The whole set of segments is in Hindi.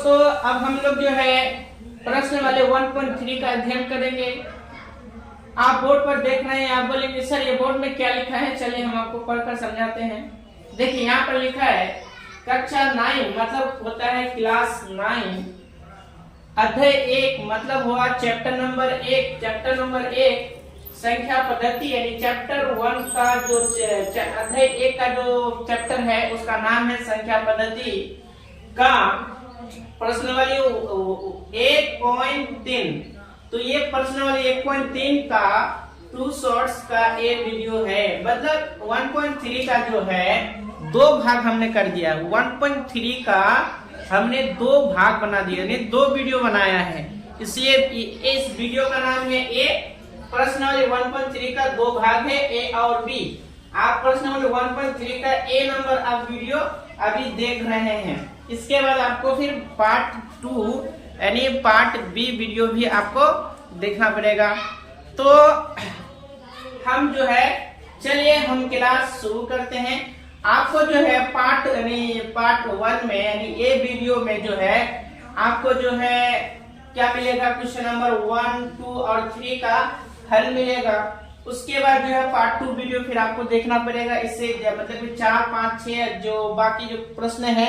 दोस्तों अब हम लोग जो है प्रश्न वाले 1.3 का अध्ययन करेंगे। आप बोर्ड पर देख रहे हैं, आप बोलेंगे सर ये बोर्ड में क्या लिखा है, चलिए हम आपको पढ़कर समझाते हैं। देखिए यहाँ पर लिखा है कक्षा 9 मतलब होता है क्लास 9, अध्याय 1 मतलब हुआ चैप्टर नंबर 1। चैप्टर नंबर 1 संख्या पद्धति यानी चैप्टर 1 का जो अध्याय 1 का जो चैप्टर है उसका नाम है संख्या पद्धति का प्रश्नावली 1.3। तो ये प्रश्नावली 1.3 का 2 शॉर्ट्स का ये वीडियो है। मतलब 1.3 का जो है 2 भाग हमने कर दिया। 1.3 का हमने 2 भाग बना दिए यानी 2 वीडियो बनाया है, इसलिए इस वीडियो का नाम है ए। प्रश्नावली 1.3 का 2 भाग है, ए और बी। आप प्रश्नावली 1.3 का ए नंबर आप वीडियो अभी देख रहे हैं। इसके बाद आपको फिर पार्ट 2 यानी पार्ट बी वीडियो भी आपको देखना पड़ेगा। तो हम जो है चलिए हम क्लास शुरू करते हैं। आपको जो है पार्ट 1 में यानी ये वीडियो में जो है आपको जो है क्या मिलेगा, क्वेश्चन नंबर 1, 2 और 3 का हल मिलेगा। उसके बाद जो है पार्ट 2 वीडियो फिर आपको देखना पड़ेगा। इससे मतलब 4, 5, 6 जो बाकी जो प्रश्न है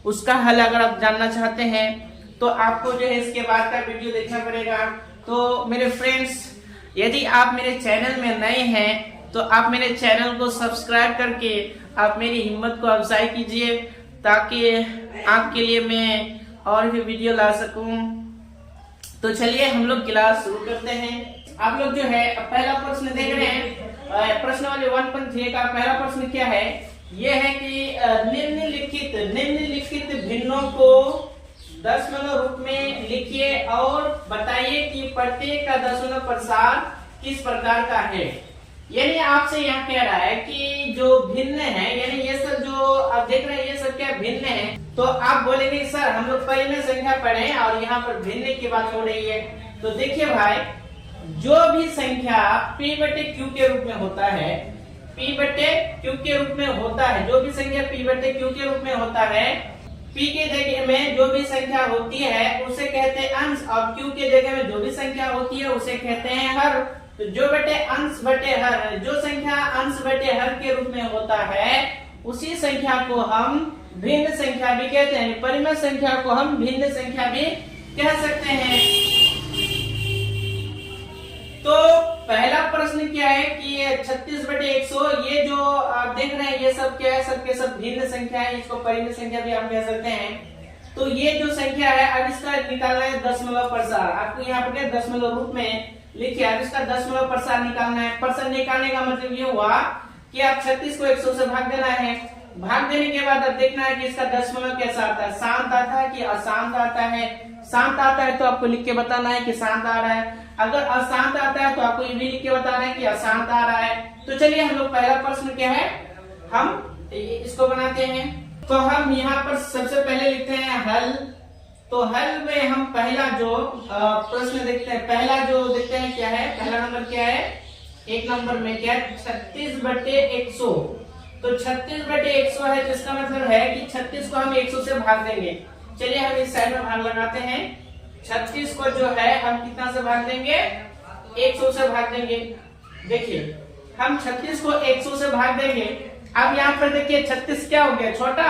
उसका हल अगर आप जानना चाहते हैं तो आपको जो है इसके बाद का वीडियो देखना पड़ेगा। तो मेरे फ्रेंड्स, यदि आप मेरे चैनल में नए हैं तो आप मेरे चैनल को सब्सक्राइब करके आप मेरी हिम्मत को अफजाई कीजिए ताकि आपके लिए मैं और भी वीडियो ला सकूं। तो चलिए हम लोग क्लास शुरू करते हैं। आप लोग जो है पहला प्रश्न देख रहे हैं। प्रश्नावली 1.3 का पहला प्रश्न क्या है, यह है कि निम्नलिखित भिन्नों को दशमलव रूप में लिखिए और बताइए कि प्रत्येक का दशमलव प्रसार किस प्रकार का है। यानी आपसे यहाँ कह रहा है कि जो भिन्न है यानी ये सब जो आप देख रहे हैं ये सब क्या भिन्न है। तो आप बोलेंगे सर हम लोग परिमेय संख्या पढ़े और यहाँ पर भिन्न की बात हो रही है। तो देखिए भाई, जो भी संख्या p/q के रूप में होता है, p/q के रूप में होता है, जो भी संख्या p/q के रूप में होता है, p के जगह में जो भी संख्या होती है उसे कहते हैं अंश और q के जगह में जो भी संख्या होती है उसे कहते हैं हर। तो जो बटे अंश बटे हर, जो संख्या अंश बटे हर के रूप में होता है उसी संख्या को हम भिन्न संख्या भी कहते हैं। परिमेय संख्या को हम भिन्न संख्या भी कह सकते हैं। तो पहला प्रश्न क्या है कि ये 36/100 ये जो आप देख रहे हैं ये सब क्या है, सबके सब भिन्न संख्या है, इसको परिमेय संख्या भी हम कह सकते हैं। तो ये जो संख्या है अब इसका निकालना है दशमलव प्रसार। आपको यहाँ पर दशमलव रूप में लिखिए, अब इसका दशमलव प्रसार निकालना है। प्रसार निकालने का मतलब ये हुआ कि आप 36 को 100 से भाग देना है। भाग देने के बाद अब देखना है कि इसका दशमलव कैसा आता है, शांत आता है कि अशांत आता है। शांत आता है तो आपको लिख के बताना है कि शांत आ रहा है, अगर अशांत आता है तो आपको ये भी लिख के बताना है कि अशांत आ रहा है। तो चलिए हम लोग पहला प्रश्न क्या है हम इसको बनाते हैं। तो हम यहाँ पर सबसे पहले लिखते हैं हल। तो हल में हम पहला जो प्रश्न देखते हैं, पहला जो देखते हैं क्या है, पहला नंबर क्या है, 1 नंबर में क्या है 36/100। तो 36/100 है तो इसका मतलब है कि 36 को हम 100 से भाग देंगे। चलिए हम इस साइड में भाग लगाते हैं। 36 को जो है हम कितना से भाग देंगे, 100 से भाग देंगे। देखिए हम 36 को 100 से भाग देंगे। अब यहाँ पर देखिए 36 क्या हो गया छोटा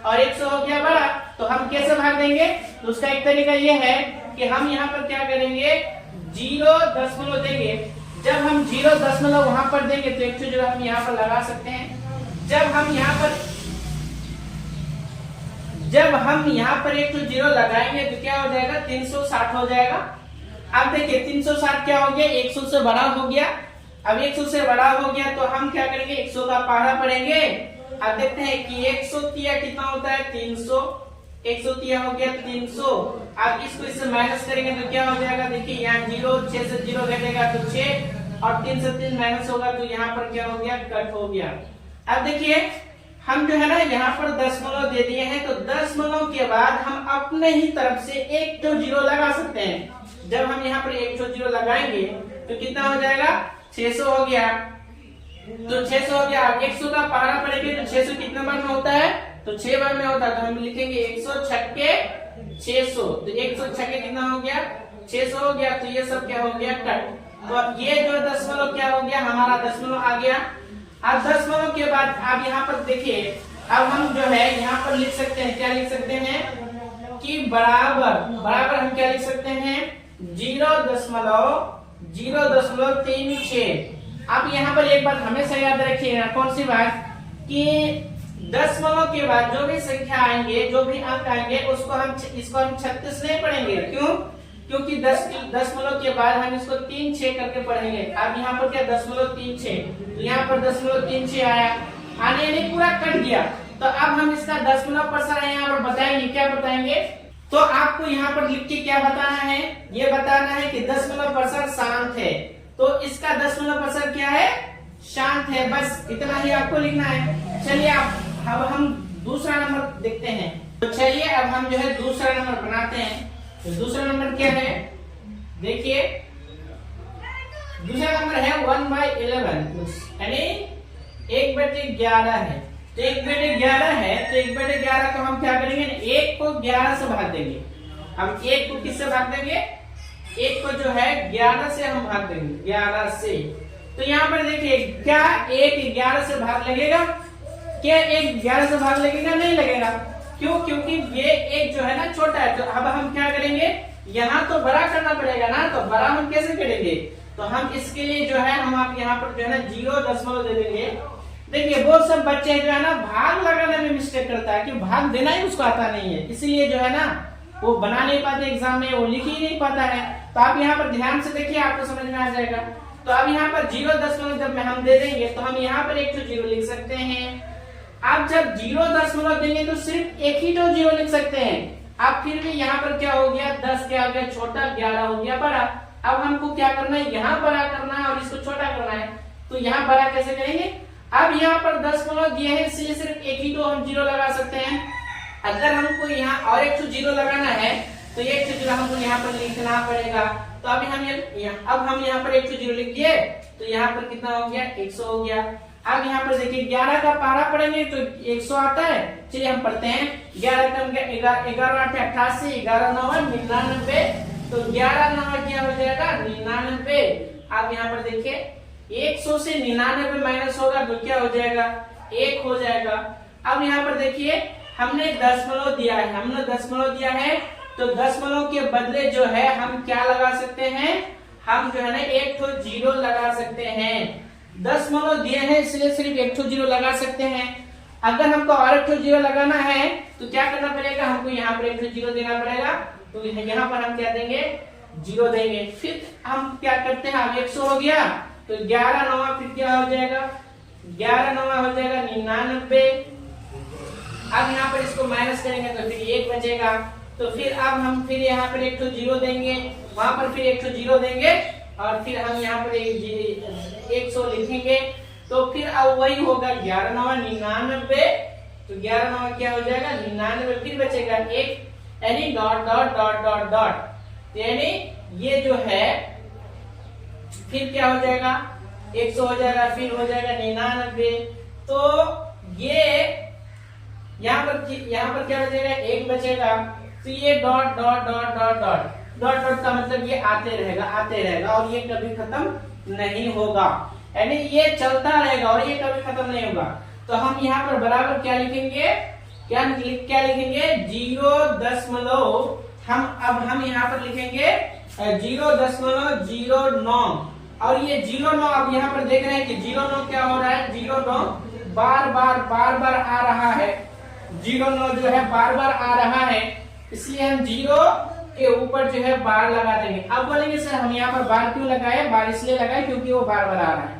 और 100 हो गया बड़ा, तो हम कैसे भाग देंगे। तो उसका एक तरीका ये है कि हम यहाँ पर क्या करेंगे 0 दशमलव देंगे। जब हम 0 दशमलव वहां पर देंगे तो एक जो हम यहाँ पर लगा सकते हैं। जब हम यहाँ पर एक 0 लगाएंगे तो क्या हो जाएगा 360 हो जाएगा। अब देखिए 360 क्या हो गया, 100 से बड़ा हो गया। अब 100 से बड़ा हो गया तो हम क्या करेंगे 100 का पहाड़ा पढ़ेंगे। अब देखते हैं कि 100 तिया कितना होता है 300, 100 तिया हो गया 300। अब इसको इससे माइनस करेंगे तो क्या हो जाएगा, देखिए यहाँ 0, 6 से 0 घटेगा तो 6 और 3 से 3 माइनस होगा तो यहाँ पर क्या हो गया कट हो गया। अब देखिए हम जो है ना यहाँ पर दशमलव दे दिए हैं, तो दशमलव के बाद हम अपने ही तरफ से एक तो 0 लगा सकते हैं। जब हम यहाँ पर एक तो 0 लगाएंगे तो कितना हो जाएगा 600 हो गया। तो 600 हो गया। 100 का पहाड़ा पड़ेंगे तो 600 कितने बार में होता है, तो 6 बार में होता है। तो हम लिखेंगे 100 छक्के 600, तो 106 कितना हो गया 600 हो गया। तो ये सब क्या हो गया कट। तो ये जो दशमलव क्या हो गया हमारा दशमलव आ गया। अब दशमलव के बाद अब यहाँ पर देखिए, अब हम जो है यहाँ पर लिख सकते हैं, क्या लिख सकते हैं कि बराबर बराबर हम क्या लिख सकते हैं 0.036। अब यहाँ पर एक बात हमेशा याद रखिएगा, कौन सी बात कि दशमलव के बाद जो भी संख्या आएंगे, जो भी अंक आएंगे, इसको हम 36 नहीं पढ़ेंगे। क्यों? क्योंकि दशमलव के बाद हम इसको 3-6 करके पढ़ेंगे। अब यहाँ पर क्या 0.36, तो यहाँ पर 0.36 आया, आने नहीं पूरा कट गया। तो अब हम इसका दशमलव प्रसार यहाँ पर बताएंगे। क्या बताएंगे? तो आपको यहाँ पर लिख के क्या बताना है, ये बताना है कि दशमलव प्रसार शांत है। तो इसका दशमलव प्रसार क्या है शांत है, बस इतना ही आपको लिखना है। चलिए अब हम दूसरा नंबर देखते हैं। तो चलिए अब हम जो है दूसरा नंबर बनाते हैं। तो दूसरा नंबर क्या है देखिए, दूसरा नंबर है 1/11 यानी 1/11 है। तो 1/11 है, तो 1/11 को हम क्या करेंगे 1 को 11 से भाग देंगे। अब 1 को किससे भाग देंगे, 1 को जो है 11 से हम भाग देंगे, 11 से। तो यहाँ पर देखिए क्या 1 11 से भाग लगेगा, क्या 1 11 से भाग लगेगा? नहीं लगेगा। क्यों? क्योंकि ये 1 जो है ना छोटा है। तो अब हम क्या करेंगे, यहाँ तो बड़ा करना पड़ेगा ना, तो बड़ा हम कैसे करेंगे? तो हम इसके लिए जो है हम आप यहाँ पर जो है ना 0 दे देंगे। देखिए बहुत सब बच्चे जो है ना भाग लगाने में मिस्टेक करता है कि भाग देना ही उसको आता नहीं है, इसलिए जो है ना वो बना नहीं पाते एग्जाम में, वो लिख ही नहीं पाता है। तो आप यहाँ पर ध्यान से देखिए, आपको समझ में आ जाएगा। तो अब यहाँ पर 0 जब हम दे देंगे तो हम यहाँ पर 1 0 लिख सकते हैं। आप जब 0 देंगे तो सिर्फ एक ही तो 0 लिख सकते हैं। अब फिर भी यहाँ पर क्या हो गया 10 क्या हो गया छोटा, 11 हो गया बड़ा। अब हमको क्या करना है, यहाँ बड़ा करना है और इसको छोटा करना है। तो यहाँ बड़ा कैसे करेंगे, अब यहाँ पर 10 दिए हैं इसलिए सिर्फ एक ही तो हम 0 लगा सकते हैं। अगर हमको यहाँ और 0 लगाना है तो 0 हमको यहाँ पर लिखना पड़ेगा। तो अभी हम अब हम यहाँ पर 0 लिख दिए, तो यहाँ पर कितना हो गया 100 हो गया। अब यहाँ पर देखिए 11 का पारा पढ़ेंगे तो 100 आता है। चलिए हम पढ़ते हैं 11 का 11 8 88, 11 9 99। तो 11 9 क्या हो जाएगा 99। अब यहाँ पर देखिए 100 से 99 माइनस होगा तो क्या हो जाएगा 1 हो जाएगा। अब यहाँ पर देखिए हमने दशमलव दिया है, हमने दशमलव दिया है, तो दशमलव के बदले जो है हम क्या लगा सकते हैं, हम जो है ना 0 लगा सकते हैं। दशमलव दिए हैं इसलिए सिर्फ 0 लगा सकते हैं। अगर हमको और 0 लगाना है तो क्या करना पड़ेगा, हमको यहाँ पर 0 देना पड़ेगा। तो यहाँ पर हम क्या देंगे 0 देंगे। फिर हम क्या करते हैं, अब 100 हो गया तो 11 9 फिर क्या हो जाएगा 11 9 हो जाएगा 99। अब यहाँ पर इसको माइनस करेंगे तो फिर 1 बचेगा। तो फिर अब हम फिर यहाँ पर 0 देंगे, वहां पर फिर 0 देंगे और फिर हम यहाँ पर 100 लिखेंगे। तो फिर अब वही होगा 11 9 99। तो 11 9 क्या हो जाएगा 99, फिर बचेगा 1 यानी dot dot dot dot dot. यानी ये जो है फिर क्या हो जाएगा 100 हो जाएगा, फिर हो जाएगा 99। तो ये यहाँ पर क्या बचेगा 1 बचेगा। तो ये dot dot dot dot dot dot dot का मतलब ये आते रहेगा और ये कभी खत्म नहीं होगा, यानी ये चलता रहेगा और ये कभी खत्म नहीं होगा। तो हम यहाँ पर बराबर क्या लिखेंगे, क्या लिखेंगे 0 हम यहाँ पर लिखेंगे 0.09। और ये 0.9 अब यहाँ पर देख रहे हैं कि 0.9 क्या हो रहा है, 0.9 बार बार आ रहा है। 0.9 जो है बार आ रहा है, इसलिए हम 0 के ऊपर जो है बार लगा देंगे। अब बोलेंगे सर हम यहाँ पर बार क्यों लगाए, बार इसलिए लगाए क्योंकि वो बार आ रहा है।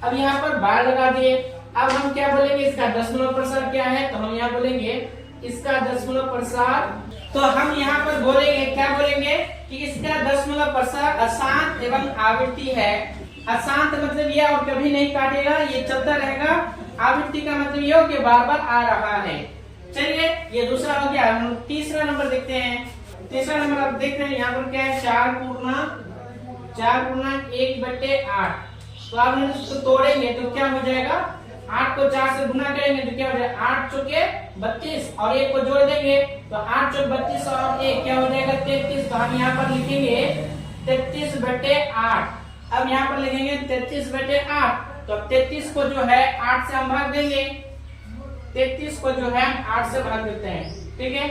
अब यहाँ पर बार लगा दिए। अब हम क्या बोलेंगे, इसका दशमलव प्रसार क्या है, तो हम यहाँ बोलेंगे इसका दशमलव प्रसार। तो हम यहाँ पर बोलेंगे क्या बोलेंगे कि इसका दशमलव प्रसार अशांत एवं आवृत्ति है। अशांत मतलब ये और कभी नहीं काटेगा, ये चलता रहेगा। आवृत्ति का मतलब ये हो कि बार आ रहा है। चलिए ये दूसरा हो गया। हम तीसरा नंबर देखते हैं। तीसरा नंबर आप देख रहे हैं यहाँ पर क्या है 4 पूर्णांक 1/8। तो आप इसको तोड़ेंगे तो क्या हो जाएगा, 8 को 4 से गुना करेंगे तो क्या हो जाएगा 8 चौके 32 और एक को जोड़ देंगे तो 8 चौक 32 और एक क्या हो जाएगा 33। तो हम यहाँ पर लिखेंगे 33/8। अब यहाँ पर लिखेंगे 33/8। तो 33 को जो है 8 से हम भाग देंगे, 33 को जो है 8 से भाग देते हैं, ठीक है।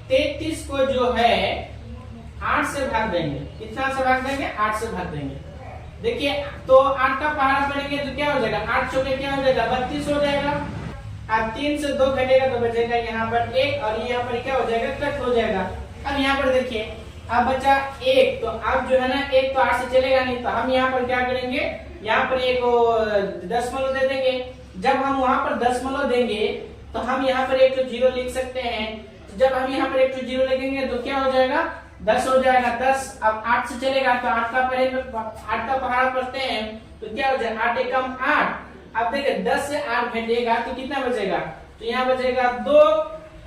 33 को जो है 8 से भाग देंगे, कितना से भाग देंगे 8 से भाग देंगे। देखिए तो 8 का पहाड़ा पड़ेंगे तो क्या हो जाएगा 8 चौके क्या हो जाएगा 32 हो जाएगा। अब 3 से 2 घटेगा तो बचेगा यहाँ पर 1 और यहाँ पर क्या हो जाएगा कट हो जाएगा। अब यहाँ पर देखिए अब बचा 1, तो अब जो है ना 1 तो 8 से चलेगा नहीं, तो हम यहाँ पर क्या करेंगे यहाँ पर एक दशमलव दे देंगे। जब हम वहां पर दशमलव देंगे तो हम यहाँ पर एक 0 लिख सकते हैं। जब हम यहाँ पर एक 0 लिखेंगे तो क्या हो जाएगा 10 हो जाएगा 10। अब 8 से चलेगा तो 8 का पहाड़ा पढ़ते हैं तो क्या हो जाएगा 8 एकम 8। अब देखिए 10 से 8 घटेगा तो कितना बचेगा, तो यहाँ बचेगा 2।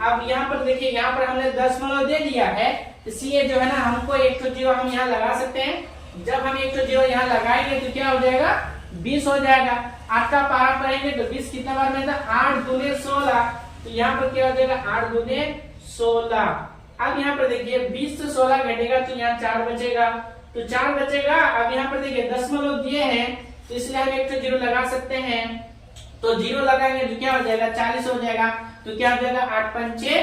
अब यहाँ पर देखिए यहाँ पर हमने दशमलव दे दिया है, इसलिए जो है ना हमको एक 0 हम यहाँ लगा सकते हैं। जब हम एक 0 यहाँ लगाएंगे तो क्या हो जाएगा 20 हो जाएगा। 8 का पहाड़ा पढ़ेंगे तो 20 कितना बार में था 8 दूने 16, तो यहाँ पर क्या हो जाएगा 8 दूने 16। अब यहाँ पर देखिए 20 से 16 घटेगा तो यहाँ 4 बचेगा, तो 4 बचेगा। अब यहाँ पर देखिए दशमलव दिए हैं तो इसलिए हम एक 0 लगा सकते हैं। तो 0 लगाएंगे तो क्या हो जाएगा 40 हो जाएगा। तो क्या हो जाएगा 8 पंचे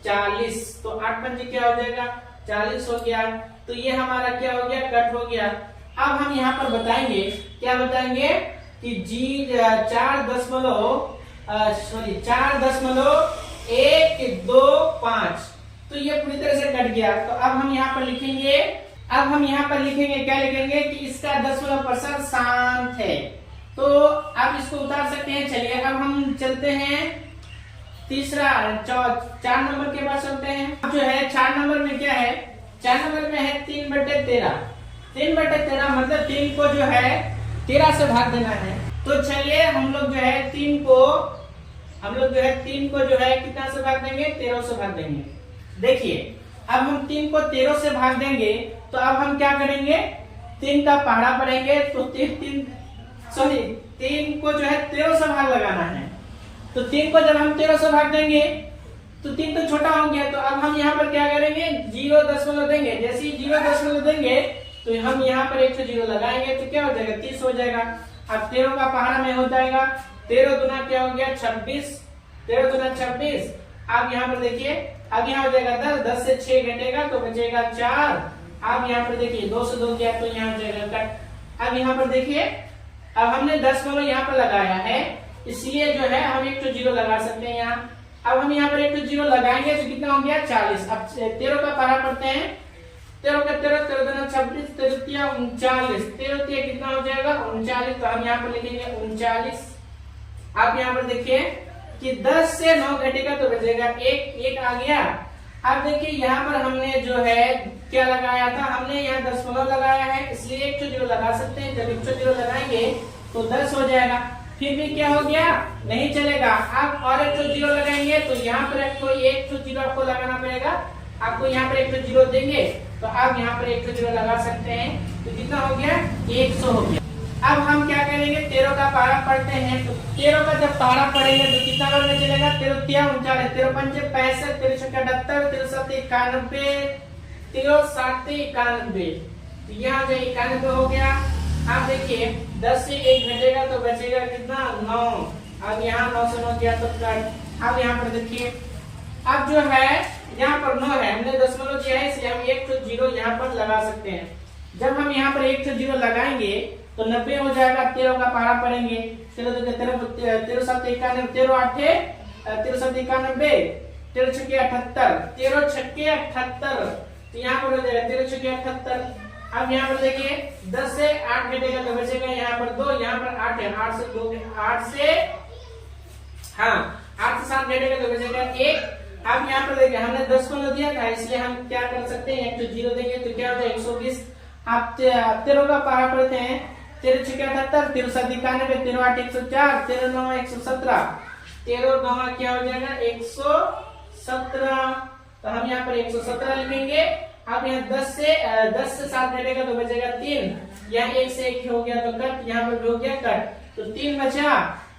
40, तो 8 पंचे क्या हो जाएगा 40 हो गया। तो ये हमारा क्या हो गया कट हो गया। अब हम यहाँ पर बताएंगे क्या बताएंगे कि जी 4.125, तो ये पूरी तरह से कट गया। तो अब हम यहाँ पर लिखेंगे क्या लिखेंगे कि इसका दशमलव प्रतिशत शांत है। तो अब इसको उतार सकते हैं। चलिए अब हम चलते हैं तीसरा 4 नंबर के पास चलते हैं। अब जो है 4 नंबर में क्या है 4 नंबर में है 3/13। 3/13 मतलब 3 को जो है 13 से भाग देना है। तो चलिए हम लोग जो है 3 को जो है कितना से भाग देंगे 13 से भाग देंगे। देखिए अब हम 3 को 13 से भाग देंगे तो अब हम क्या करेंगे 3 का पहाड़ा पढ़ेंगे तो 3 को जो है 13 से भाग लगाना है। तो 3 को जब हम 13 से भाग देंगे तो 3 तो छोटा हो गया। तो अब हम यहाँ पर क्या करेंगे 0 दशमलव देंगे। जैसे ही 0 दशमलव देंगे तो हम यहाँ पर एक 0 लगाएंगे तो क्या हो जाएगा 30 हो जाएगा। अब 13 का पहाड़ा में हो जाएगा 13 दुना क्या हो गया 26, 13 दुना 26। अब यहाँ पर देखिए अब यहाँ हो जाएगा 10, 10 से 6 घटेगा तो बचेगा 4। अब यहाँ पर देखिए 2 से 2 गया तो यहाँ हो जाएगा कट। अब यहाँ पर देखिए अब हमने दशमलव यहाँ पर लगाया है, इसलिए जो है हम एक 0 लगा सकते हैं यहाँ। अब हम यहाँ पर एक 0 लगाएंगे तो कितना हो गया 40। अब 13 का पहाड़ा पढ़ते हैं 13 का 13, 13 दुना 26, 13 तिया 39, 13 तिया कितना हो जाएगा 39। तो हम यहाँ पर लिखेंगे 39। अब यहाँ पर देखिए कि 10 से 9 घटेगा तो बचेगा 1 आ गया। अब देखिए यहाँ पर हमने जो है क्या लगाया था हमने यहाँ दशमलव लगाया है, इसलिए एक 0 लगा सकते हैं। जब एक 0 लगाएंगे तो 10 हो जाएगा। फिर भी क्या हो गया नहीं चलेगा। अब और एक 0 लगाएंगे तो यहाँ पर कोई एक 0 आपको लगाना पड़ेगा। आपको यहाँ पर एक 0 देंगे तो आप यहाँ पर एक 0 लगा सकते हैं। तो कितना हो गया 100 हो गया। अब हम क्या करेंगे 13 का पहाड़ा पढ़ते हैं। तो 13 का जब पहाड़ा पढ़ेंगे तो कितना बार में चलेगा 13 तिया 39, 13 पंचे 65, 13 छक्का 78, 13 सत्ते 91, 13 साते 91। तो यहाँ जो 91 हो गया। अब देखिए 10 से 1 घटेगा तो बचेगा कितना 9। अब यहाँ 9 से 9 गया तो कट। अब यहाँ पर देखिए अब जो है यहाँ पर 9 है, हमने दशमलव दिया है इसलिए हम एक 0 यहाँ पर लगा सकते हैं। जब हम यहाँ पर एक 0 लगाएंगे तो 90 हो जाएगा। 13 का पहाड़ा पढ़ेंगे 13 7 91, 13 7 91, 13 7 91, 13 6 78, 13 6 78। तो यहाँ पर हो जाएगा 13 6 78। अब यहाँ पर देखिए 10 से 8 घटेगा तो बचेगा यहाँ पर 2, यहाँ पर 8 है, 8 से 7 घटेगा तो बचेगा 1। अब यहाँ पर देखिए हमने 10 को दिया था इसलिए हम क्या कर सकते हैं एक 0 देंगे तो क्या हो जाएगा 120। आप 13 का पहाड़ा पढ़ते हैं 13 6 78, 13 7 91, 13 8 104, 13 9 117, 13 9 क्या हो जाएगा 117। तो हम यहाँ पर 117 लिखेंगे। अब यहाँ 10 से 7 घटेगा तो बचेगा 3, यहाँ 1 से 1 हो गया तो कट, यहाँ पर हो गया कट, तो 3 बचा।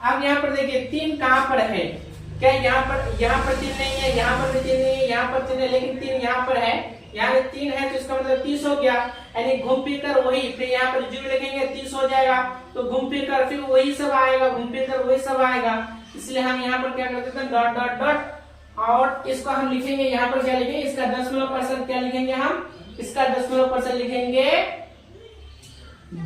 अब यहाँ पर देखिए 3 कहाँ पर है क्या यहाँ पर 3 नहीं है, यहाँ पर भी 3 नहीं है, यहाँ पर 3 है, लेकिन 3 यहाँ पर है, यहाँ पे 3 है, तो इसका मतलब 30 हो गया। यानी घूम फिर कर वही, फिर यहाँ पर 0 लिखेंगे 30 हो जाएगा, तो घूम फिर कर फिर वही सब आएगा, घूम फिर कर वही सब आएगा। इसलिए हम यहाँ पर क्या कर देते हैं, डॉट डॉट डॉट, और इसको हम लिखेंगे यहाँ पर क्या लिखेंगे, इसका 10% क्या लिखेंगे हम, इसका 10% लिखेंगे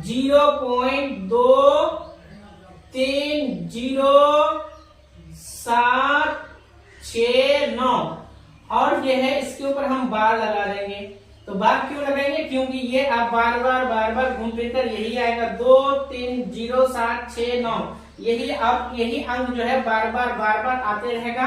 0.230769, और ये है इसके ऊपर हम बार लगा देंगे। तो बार क्यों लगाएंगे, क्योंकि ये आप बार बार घूम फिर कर यही आएगा 230769, यही अंक जो है बार बार आते रहेगा।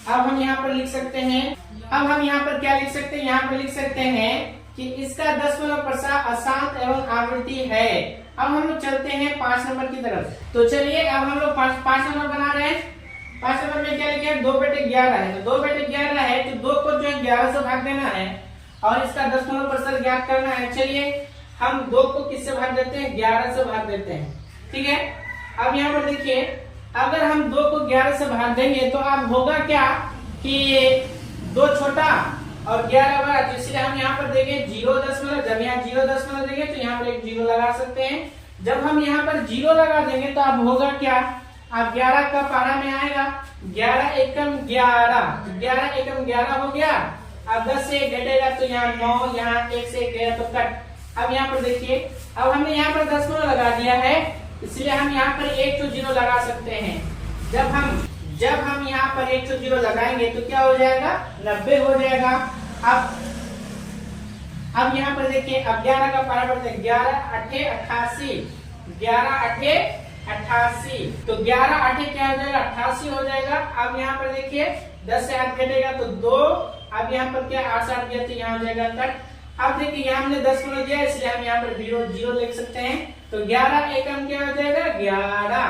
अब हम यहाँ पर लिख सकते हैं, अब हम यहाँ पर क्या लिख सकते हैं, यहाँ पर लिख सकते हैं कि इसका 10% अशांत एवं आवृत्ति है। अब हम लोग चलते हैं 5 नंबर की तरफ। तो चलिए अब हम लोग 5 नंबर बना रहे हैं। 5 नंबर में क्या लिखे हैं, 2/11 है, तो 2/11 है, तो 2 को जो है 11 से भाग देना है और इसका 10% ज्ञात करना है। चलिए हम 2 को किससे भाग देते हैं, 11 से भाग देते हैं, ठीक है। अब यहाँ पर देखिए, अगर हम 2 को 11 से भाग देंगे तो अब होगा क्या कि 2 छोटा और 11 बड़ा, तो इसलिए हम यहाँ पर देंगे 0., जब यहाँ 0., देंगे तो यहाँ पर एक 0 लगा सकते हैं। जब हम यहाँ पर 0 लगा देंगे तो अब होगा क्या, अब 11 का पारा में आएगा 11 एकम 11, 11 एकम 11 हो गया। अब 10 से 1 घटेगा तो यहाँ 9, यहाँ 1 से 1 गया तो कट। अब यहाँ पर देखिए, अब हमने यहाँ पर 10 लगा दिया है, इसलिए हम यहाँ पर 1 तो 0 लगा सकते हैं। जब हम यहाँ पर 1 तो 0 लगाएंगे तो क्या हो जाएगा, 90 हो जाएगा। अब यहाँ पर देखिए, अब 11 का पारा बढ़ते हैं, 11 8 88, 11 8 88, तो 11 8 क्या हो जाएगा, 88 हो जाएगा। अब यहाँ पर देखिए 10 से 8 घटेगा तो 2, अब यहाँ पर क्या 8 से 8 गया तो यहाँ हो जाएगा कट। अब देखिए यहाँ हमने 10 दिया, इसलिए हम यहाँ पर 0 लिख सकते हैं, तो 11 एकम क्या हो जाएगा, 11।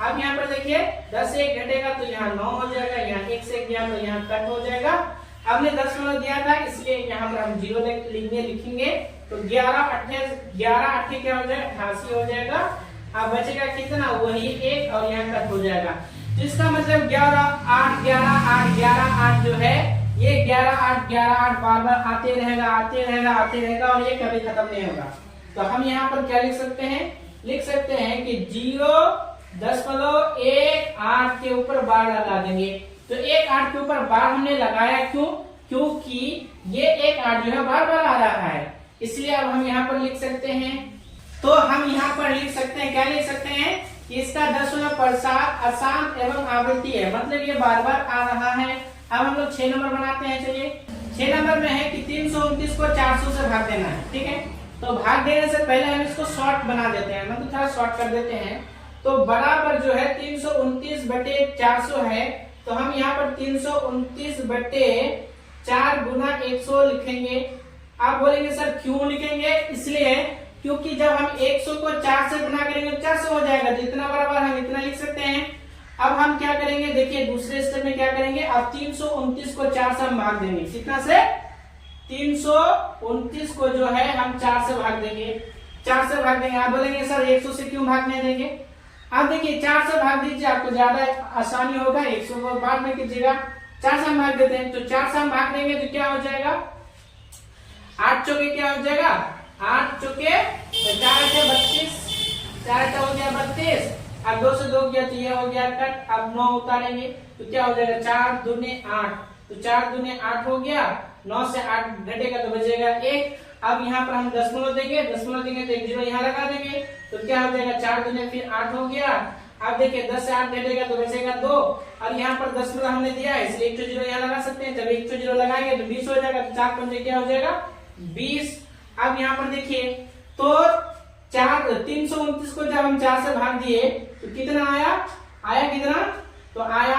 अब यहाँ पर देखिए 10 से 1 घटेगा तो यहाँ 9 हो जाएगा, यहाँ 1 से 1 गया तो यहाँ कट हो जाएगा। हमने 10 दिया था, इसलिए यहाँ पर हम 0 लिखेंगे, तो 11 8 क्या हो जाएगा, 88 हो जाएगा। अब बचेगा कितना, वही 1 और यहाँ कट हो जाएगा। तो इसका मतलब 11 8 11 8 11 8 जो है, ये 11 8 11 8 बार आते रहेगा और ये कभी खत्म नहीं होगा। तो हम यहाँ पर क्या लिख सकते हैं कि 0.18 के ऊपर बार लगा देंगे। तो 1 8 के ऊपर बार हमने लगाया क्यों, क्योंकि ये 1 8 जो है बार आ रहा है, इसलिए अब हम यहाँ पर लिख सकते हैं। तो हम यहाँ पर लिख सकते हैं, क्या लिख सकते हैं कि इसका 10% अशांत एवं आवृत्ति है, मतलब ये बार आ रहा है। अब हम लोग 6 नंबर बनाते हैं। चलिए 6 नंबर में है कि 329 को 400 से भाग देना है, ठीक है। तो भाग देने से पहले हम इसको शॉर्ट बना देते हैं, मतलब थोड़ा शॉर्ट कर देते हैं। तो बराबर जो है 329/400 है, तो हम यहाँ पर 329/4 गुना 100 लिखेंगे। आप बोलेंगे सर क्यों लिखेंगे, इसलिए क्योंकि जब हम 100 को 4 से गुना करेंगे तो 400 हो जाएगा, तो इतना बराबर हम इतना लिख सकते हैं। अब हम क्या करेंगे, देखिए दूसरे स्टेप में क्या करेंगे, अब 329 को 4 से हम भाग देंगे, कितना से, 329 को जो है हम 4 से भाग देंगे, 4 से भाग देंगे। आप बोलेंगे सर 100 से क्यों भागने देंगे, अब देखिए 4 से भाग दीजिए, आपको ज्यादा आसानी होगा, 100 को बाद में कीजिएगा। 4 से हम भाग देते हैं, तो 4 से हम भाग देंगे तो क्या हो जाएगा, 8 चौके क्या हो जाएगा, 8 चौके 4 32, 4 हो गया 32, अब 2 से 2 गया तो ये हो गया कट। अब 9 उतारेंगे तो क्या हो जाएगा, 4 दूने 8, तो 4 दूने 8 हो गया, 9 से 8 घटेगा तो बचेगा 1। अब यहाँ पर हम 10 देंगे तो एक 0 यहाँ लगा देंगे, तो क्या हो जाएगा, 4 दूने फिर 8 हो गया। अब देखिए 10 से 8 घटेगा तो बचेगा 2, और यहाँ पर 10 हमने दिया है, इसलिए 1 0 यहाँ लगा सकते हैं। जब 1 0 लगाएंगे तो 20 हो जाएगा, तो 4 पंजे क्या हो जाएगा, 20। अब यहाँ पर देखिए तो 329 को जब हम 4 से भाग दिए तो कितना आया कितना, तो आया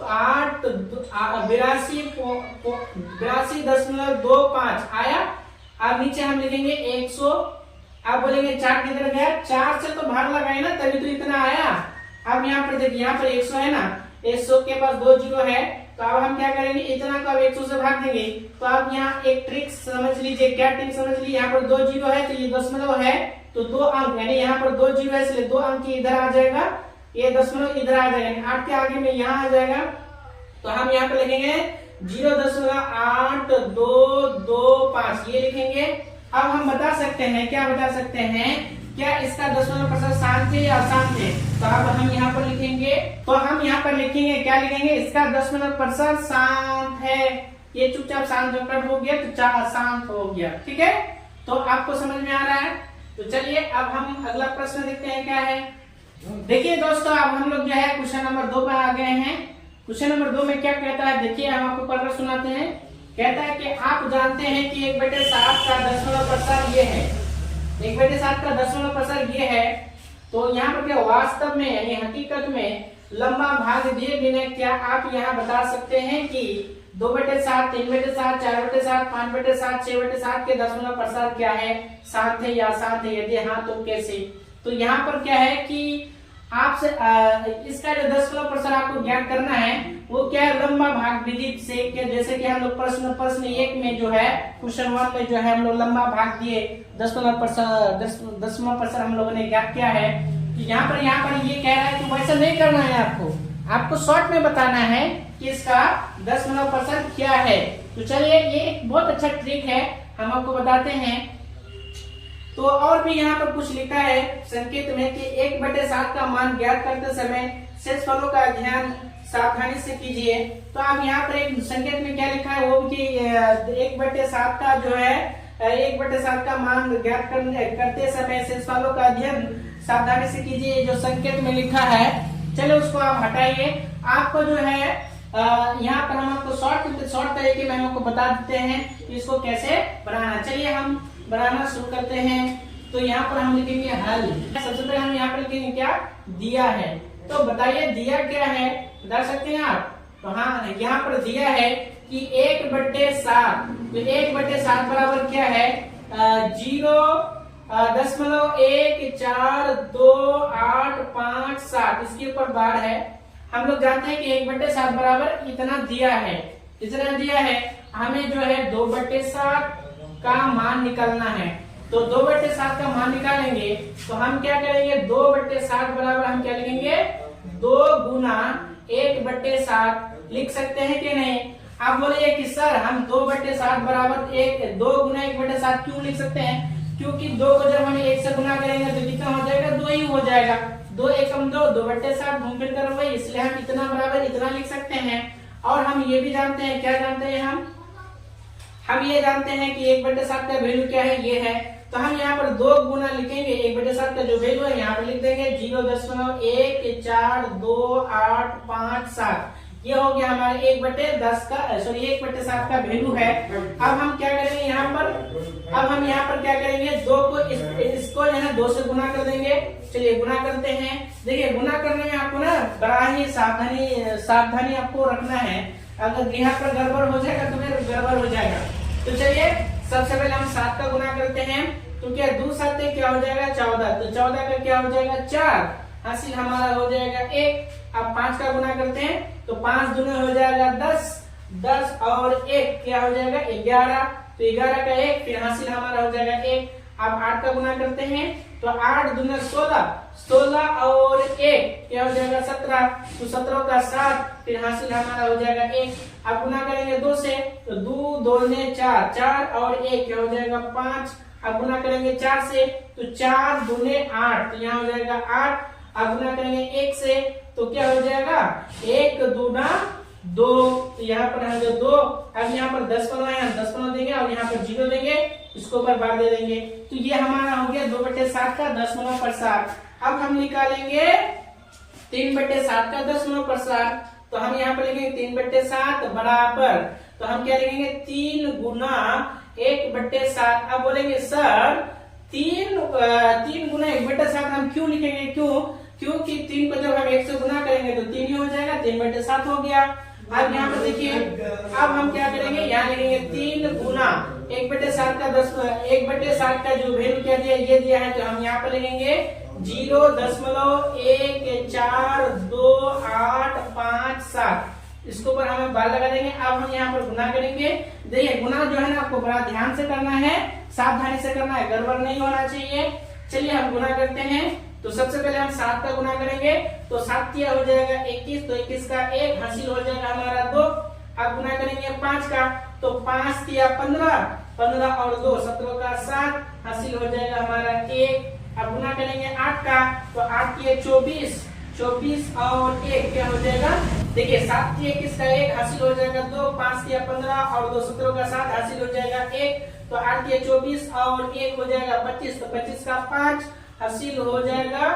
82.25 आया। अब नीचे हम लिखेंगे 100। अब बोलेंगे 4 किधर गया, 4 से तो भाग लगाए ना तभी तो इतना आया। अब यहाँ पर देखिए, यहाँ पर 100 है ना, 100 के पास 2 0 है, तो अब हम क्या करेंगे, इतना को अब 100 से भाग देंगे। तो अब यहाँ एक ट्रिक समझ लीजिए, क्या ट्रिक समझ लीजिए, यहाँ पर 2 0 है तो ये 10 है, तो 2 अंक, यानी यहाँ पर 2 0 है इसलिए 2 अंक इधर आ जाएगा, ये दशमलव इधर आ जाएगा, 8 के आगे में यहाँ आ जाएगा, तो हम यहाँ पे लिखेंगे 0.8225 ये लिखेंगे। अब हम बता सकते हैं, क्या बता सकते हैं, क्या इसका दशमलव प्रतिशत शांत है या अशांत है? तो अब हम यहाँ पर लिखेंगे, तो हम यहाँ पर लिखेंगे, क्या लिखेंगे, इसका दशमलव प्रतिशत शांत है। ये चुपचाप शांत होकर हो गया, तो शांत हो गया। ठीक है, तो आपको समझ में आ रहा है? तो चलिए अब हम अगला प्रश्न देखते हैं क्या है। देखिए दोस्तों, अब हम लोग जो है क्वेश्चन नंबर 2 पर आ गए हैं। क्वेश्चन नंबर 2 में क्या कहता है, देखिए हम आपको पढ़कर सुनाते हैं। कहता है कि आप जानते हैं कि 1/7 का दशमलव प्रतिशत ये है, 1/7 का दशमलव प्रतिशत ये है। तो यहाँ पर क्या वास्तव में यानी हकीकत में लंबा भाग दिए बिना क्या आप यहाँ बता सकते हैं कि 2/7, 3/7, 4/7, 5/7, 6/7 के दशमलव प्रतिशत क्या है, शांत है या अशांत है? यदि हाँ तो कैसे? तो यहाँ पर क्या है कि आपसे इसका जो दशमलव प्रतिशत आपको ज्ञात करना है वो क्या है, लंबा भाग विधि से। जैसे कि हम लोग प्रश्न 1 में जो है, क्वेश्चन 1 में जो है हम लोग लंबा भाग दिए, दशमलव प्रतिशत हम लोगों ने ज्ञात किया है। तो यहाँ पर ये कह रहा है कि वैसा नहीं करना है, आपको शॉर्ट में बताना है कि इसका दशमलव प्रतिशत क्या है। तो चलिए, ये एक बहुत अच्छा ट्रिक है, हम आपको बताते हैं। तो और भी यहाँ पर कुछ लिखा है संकेत में कि 1/7 का मान ज्ञात करते समय शेषफलों का ध्यान सावधानी से कीजिए। तो आप यहाँ पर एक संकेत में क्या लिखा है, वो कि 1/7 का जो है 1/7 का मान ज्ञात करते समय शेषफलों का अध्ययन सावधानी से कीजिए, जो संकेत में लिखा है। चलो उसको आप हटाइए। आपको जो है यहाँ पर हम आपको शॉर्ट तरीके में हम आपको बता देते हैं कि इसको कैसे बनाना। चलिए हम बनाना शुरू करते हैं। तो यहाँ पर हम लिखेंगे हल। सबसे पहले हम यहाँ पर लिखेंगे क्या, दिया है। तो बताइए दिया क्या है, बता सकते हैं आप? तो हाँ, यहाँ पर दिया है कि 1/7, तो 1/7 बराबर क्या है, 0.1428557, इसके ऊपर बार है। हम लोग जानते हैं कि 1/7 बराबर इतना दिया है, इतना दिया है। हमें जो है 2/7 का मान निकालना है। तो 2/7 का मान निकालेंगे तो हम क्या करेंगे, 2/7 बराबर हम क्या लिखेंगे, 2 गुना 1/7 लिख सकते हैं कि नहीं? आप बोलिए कि सर हम 2/7 बराबर 2 गुना 1/7 क्यों लिख सकते हैं? क्योंकि 2 को जब हम 1 से गुना करेंगे तो कितना हो जाएगा, 2 ही हो जाएगा। 2 एकम 2, 2/7 घूम फिर कर वही, इसलिए हम इतना बराबर इतना लिख सकते हैं। और हम ये भी जानते हैं, क्या जानते हैं हम ये जानते हैं कि 1/7 का वैल्यू क्या है, ये है। तो हम यहाँ पर 2 गुना लिखेंगे 1/7 का जो वैल्यू है, यहाँ पर लिख देंगे 0.1428557। ये हो गया हमारे 1/10 का, सॉरी 1/7 का वैल्यू है। अब हम क्या करेंगे यहाँ पर, अब हम यहाँ पर क्या करेंगे, 2 को इसको जो है 2 से गुना कर देंगे। चलिए गुना करते हैं। देखिए गुना करने में आपको ना बड़ा ही सावधानी आपको रखना है। अगर यहाँ पर गड़बड़ हो जाएगा तो फिर गड़बड़ हो जाएगा। तो चलिए सबसे पहले हम 7 का गुना करते हैं। तो क्या 2 7 क्या हो जाएगा, 14। तो 14 का क्या हो जाएगा, 4, हासिल हमारा हो जाएगा 1। अब 5 का गुना करते हैं तो 5 दूनी हो जाएगा 10, 10 और 1 क्या हो जाएगा 11। तो 11 का 1, फिर हासिल हमारा हो जाएगा 1। अब 8 का गुना करते हैं तो 8 दूनी 16, 16 और 1 क्या हो जाएगा 17। तो 17 का 7, फिर हासिल हमारा हो जाएगा 1। अब गुना करेंगे 2 से तो 2 दूनी 4, 4 और 1 क्या हो जाएगा 5। अब गुना करेंगे 4 से तो 4 दूनी 8, तो यहाँ हो जाएगा 8। अब गुना करेंगे 1 से तो क्या हो जाएगा 1 दूना 2, तो यहाँ पर है जो 2। अब यहाँ पर 10 है, हम 10 देंगे और यहाँ पर 0 देंगे, इसको ऊपर बार दे देंगे। तो ये हमारा हो गया 2/7 का दशमलव प्रतिशत। अब हम निकालेंगे 3/7 का दशमलव प्रतिशत। तो हम यहाँ पर लिखेंगे 3/7 बराबर, तो हम क्या लिखेंगे 3 गुना 1/7। अब बोलेंगे सर 3 गुना 1/7 हम क्यों लिखेंगे, क्योंकि 3 को जब हम 1 से गुना करेंगे तो 3 ही हो जाएगा, 3/7 हो गया। अब यहाँ पर देखिए, अब हम क्या करेंगे, यहाँ लिखेंगे 3 गुना 1/7 का 1/7 का जो वैल्यू क्या दिया, ये दिया है। तो हम यहाँ पर लिखेंगे 0.1428557, इसके ऊपर हमें बार लगा देंगे। अब हम यहाँ पर गुना करेंगे। देखिए गुना जो है ना आपको बड़ा ध्यान से करना है, सावधानी से करना है, गड़बड़ नहीं होना चाहिए। चलिए हम गुना करते हैं तो सबसे पहले हम 7 का गुना करेंगे, तो 7 किया हो जाएगा 21, तो 21 का 1 हासिल हो जाएगा हमारा 2। अब गुना करेंगे 5 का, तो 5 किया 15, 15 और 2 17 का 7 हासिल हो जाएगा हमारा 1। अब गुना करेंगे 8 का, तो 8 किए 24, 24 और 1 क्या हो जाएगा, देखिए 7 किए 21 का 1 हासिल हो जाएगा 2, 5 किया 15 और 2 17 का 7 हासिल हो जाएगा 1, तो 8 किए 24 और 1 हो जाएगा 25, तो 25 का 5 हासिल हो जाएगा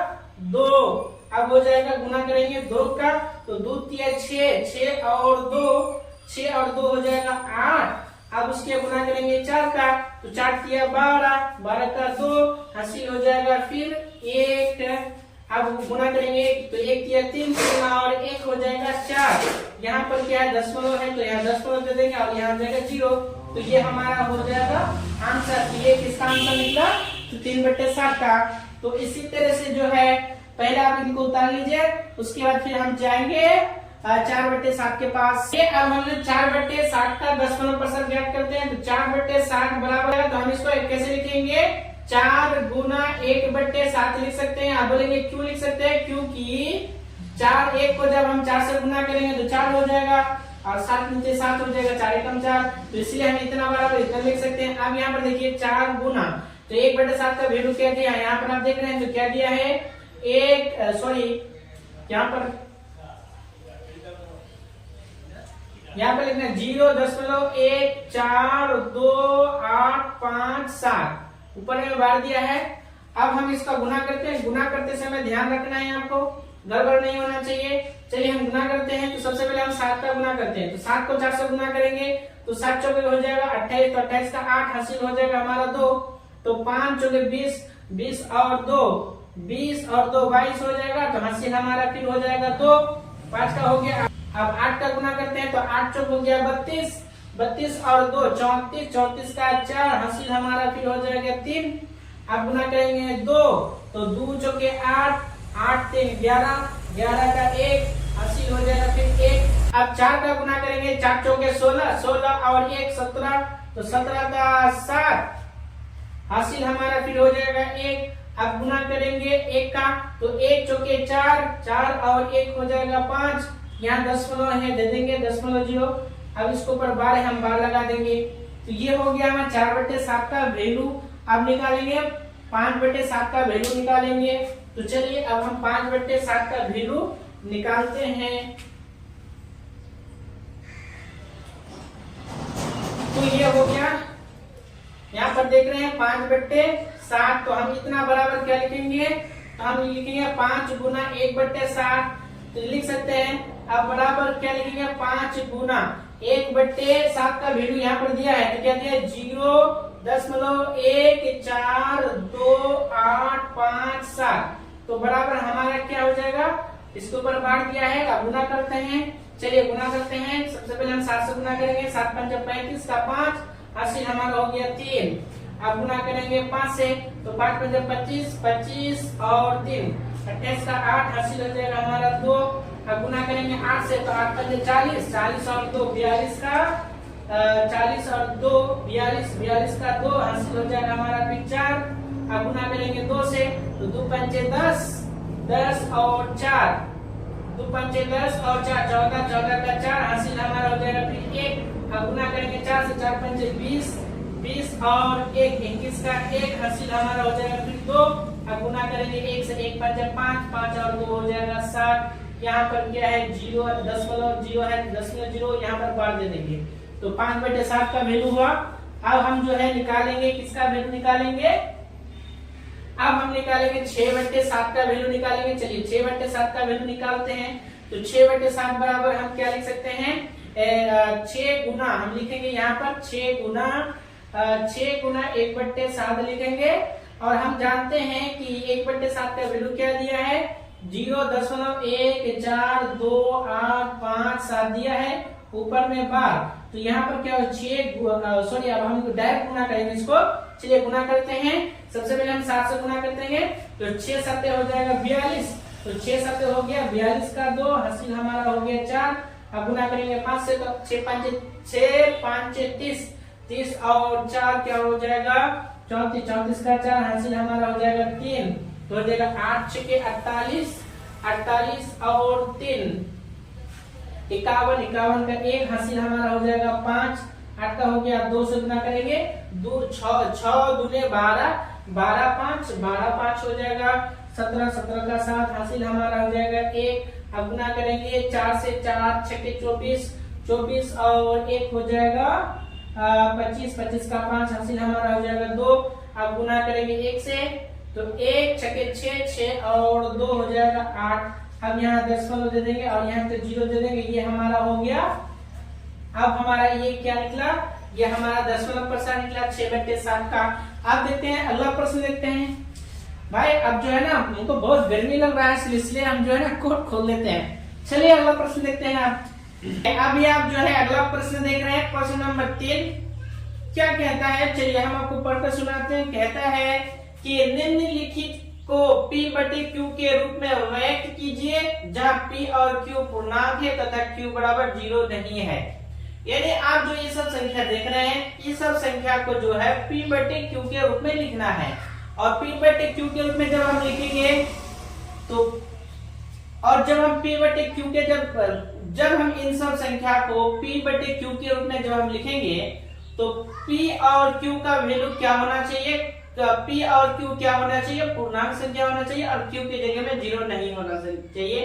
2। अब हो जाएगा गुना करेंगे 2 का, तो 2 किया 6, 6 और 2 6 और 2 हो जाएगा 8। अब उसके गुना करेंगे 4 का, तो 4 किया 12, 12 का 2 हासिल हो जाएगा फिर 1। अब गुना करेंगे तो 1 किया 3 और 1 हो जाएगा 4। यहाँ पर क्या है दशमलव है, तो यहाँ दशमलव दे देंगे और यहाँ हो जाएगा 0, तो ये हमारा हो जाएगा आंसर। ये किसका आंसर निकला, तो 3/7 का। तो इसी तरह से जो है पहले आप इनको उतार लीजिए, उसके बाद फिर हम जाएंगे 4/7 के पास। ये अब हमने 4/7 का दशमलव प्रतिशत ज्ञात करते हैं, तो 4/7 बराबर है, तो हम इसको कैसे लिखेंगे, 4 गुना 1/7 लिख सकते हैं। आप बोलेंगे क्यों लिख सकते हैं, क्योंकि 4 1 को जब हम 4 से गुना करेंगे तो 4 हो जाएगा और 7 नीचे 7 हो जाएगा, 4 एकम 4, तो इसलिए हम इतना बराबर इतना लिख सकते हैं। अब यहाँ पर देखिए 4 गुना, तो 1/7 का वैल्यू क्या दिया है, यहाँ पर आप देख रहे हैं तो क्या दिया है, यहाँ पर लिखना 0.142857 ऊपर में बार दिया है। अब हम इसका गुना करते हैं, गुना करते समय ध्यान रखना है आपको, गड़बड़ नहीं होना चाहिए। चलिए हम गुना करते हैं, तो सबसे पहले हम 7 का गुना करते हैं, तो 7 को 4 से गुना करेंगे तो 7 चौके हो जाएगा 28, तो 28 का 8 हासिल हो जाएगा हमारा 2, तो 5 चौके 20, 20 और 2 20 और 2 22 हो जाएगा, तो हासिल हमारा फिर हो जाएगा 2, 5 का हो गया। अब 8 का गुना करते हैं, तो 8 चौक हो गया 32, 32 और 2 34, 34 का 4 हासिल हमारा फिर हो जाएगा 3। अब गुना करेंगे 2, तो 2 चौके 8, 8 3 11, 11 का 1 हासिल हो जाएगा फिर 1। अब 4 का गुना करेंगे, 4 चौके 16, 16 और 1 17, तो 17 का 7 हासिल हमारा फिर हो जाएगा 1। अब गुना करेंगे 1 का, तो 1 चौके 4, 4 और 1 हो जाएगा 5, यहाँ दशमलव है दे देंगे .0। अब इसके ऊपर बार है, हम बार लगा देंगे, तो ये हो गया हमारा 4/7 का वैल्यू। अब निकालेंगे 5/7 का वैल्यू निकालेंगे, तो चलिए अब हम 5/7 का वैल्यू निकालते हैं। तो ये हो गया, यहाँ पर देख रहे हैं 5/7, तो हम इतना बराबर क्या लिखेंगे, तो हम लिखेंगे 5 गुना 1/7, तो लिख सकते हैं। अब बराबर क्या लिखेंगे, 5 गुना 1/7 का वैल्यू यहाँ पर दिया है, तो क्या दिया है 0.142857, तो बराबर हमारा क्या हो जाएगा, इसके ऊपर बार दिया है। अब गुना करते हैं, चलिए गुना करते हैं। सबसे पहले हम 7 से गुना करेंगे, 7 5 35 का 5 हासिल हमारा हो गया 3। अब गुना करेंगे 5 से, तो 5 5 25, 25 और 3 28 का 8 हासिल हो जाएगा हमारा 2। अब गुना करेंगे 8 से, तो 8 5 40, 40 और 2 42 का 40 और 2 42, 42 का 2 हासिल हो जाएगा हमारा फिर 4। अब गुना करेंगे 2 से, तो 2 5 10, 10 और 4 2 5 10 और 4 14, 14 का 4 हासिल हमारा हो जाएगा फिर 1। अब गुना करेंगे 4 से, 4 5 20, 20 और 1 21 का 1 हासिल हमारा हो जाएगा फिर 2। अब गुना करेंगे 1 से, 1 5 5, 5 और 2 हो जाएगा 7। यहाँ पर क्या है 0 दशमलव 0 है, दशमलव 0 यहाँ पर बार दे देंगे, तो 5/7 का वैल्यू हुआ। अब हम जो है निकालेंगे, किसका वैल्यू निकालेंगे, अब हम निकालेंगे 6/7 का वैल्यू निकालेंगे। चलिए 6/7 का वैल्यू निकालते हैं, तो 6/7 बराबर हम क्या लिख सकते हैं, 6 गुना हम लिखेंगे यहाँ पर 6 गुना 1/7 लिखेंगे। और हम जानते हैं कि 1/7 का वैल्यू क्या दिया है, 0.142857 दिया है, ऊपर में बार, तो यहाँ पर क्या हो 6 सॉरी, अब हम डायरेक्ट गुना करेंगे इसको। चलिए गुना करते हैं, सबसे पहले हम 7 से गुना करते हैं, तो 6 7 हो जाएगा 42, तो 6 7 हो गया 42 का 2 हासिल हमारा हो गया 4। अब गुना करेंगे 5 से, तो 6 5 30, 30 और 4 क्या हो जाएगा 34, 34 का 4 हासिल हमारा हो जाएगा 3। तो हो जाएगा 8 छके 48, 48 और 3 51, 51 का 1 हासिल हमारा हो जाएगा 5, 8 का हो गया 2 से गुना करेंगे 2 6 दूने 12, 12 5, 12 5 हो जाएगा 17, 17 का 7 हासिल हमारा हो जाएगा 1, अब गुना करेंगे 4 से 4 छके 24, 24 और 1 हो जाएगा 25, 25 का 5 हासिल हमारा हो जाएगा 2, अब गुना करेंगे 1 से तो 1 छके 6, 6 और 2 हो जाएगा 8, हम यहाँ दशमलव दे देंगे और यहाँ पे 0 दे देंगे, ये हमारा हो गया। अब हमारा ये क्या निकला, ये हमारा दशमलव प्रसार निकला 6/7 का। अब देखते हैं अगला प्रश्न देखते हैं भाई। अब जो है ना हमको बहुत गर्मी लग रहा है इसलिए हम जो है ना कोट खोल लेते हैं। चलिए अगला प्रश्न देखते हैं। आप अभी आप जो है अगला प्रश्न देख रहे हैं, प्रश्न नंबर 3 क्या कहता है, चलिए हम आपको पढ़कर सुनाते हैं। कहता है कि निम्नलिखित को P/Q के रूप में व्यक्त कीजिए जहां P और Q पूर्णांक है तथा Q बराबर 0 नहीं है। यानी आप जो ये सब संख्या देख रहे हैं, ये सब संख्या को जो है P/Q के रूप में लिखना है। और P/Q के रूप में जब हम लिखेंगे तो और जब हम P/Q के जब हम इन सब संख्या को P/Q के रूप में जब हम लिखेंगे तो P और Q का वैल्यू क्या होना चाहिए, P और Q क्या होना चाहिए, पूर्णांक संख्या होना चाहिए और Q की जगह में 0 नहीं होना चाहिए।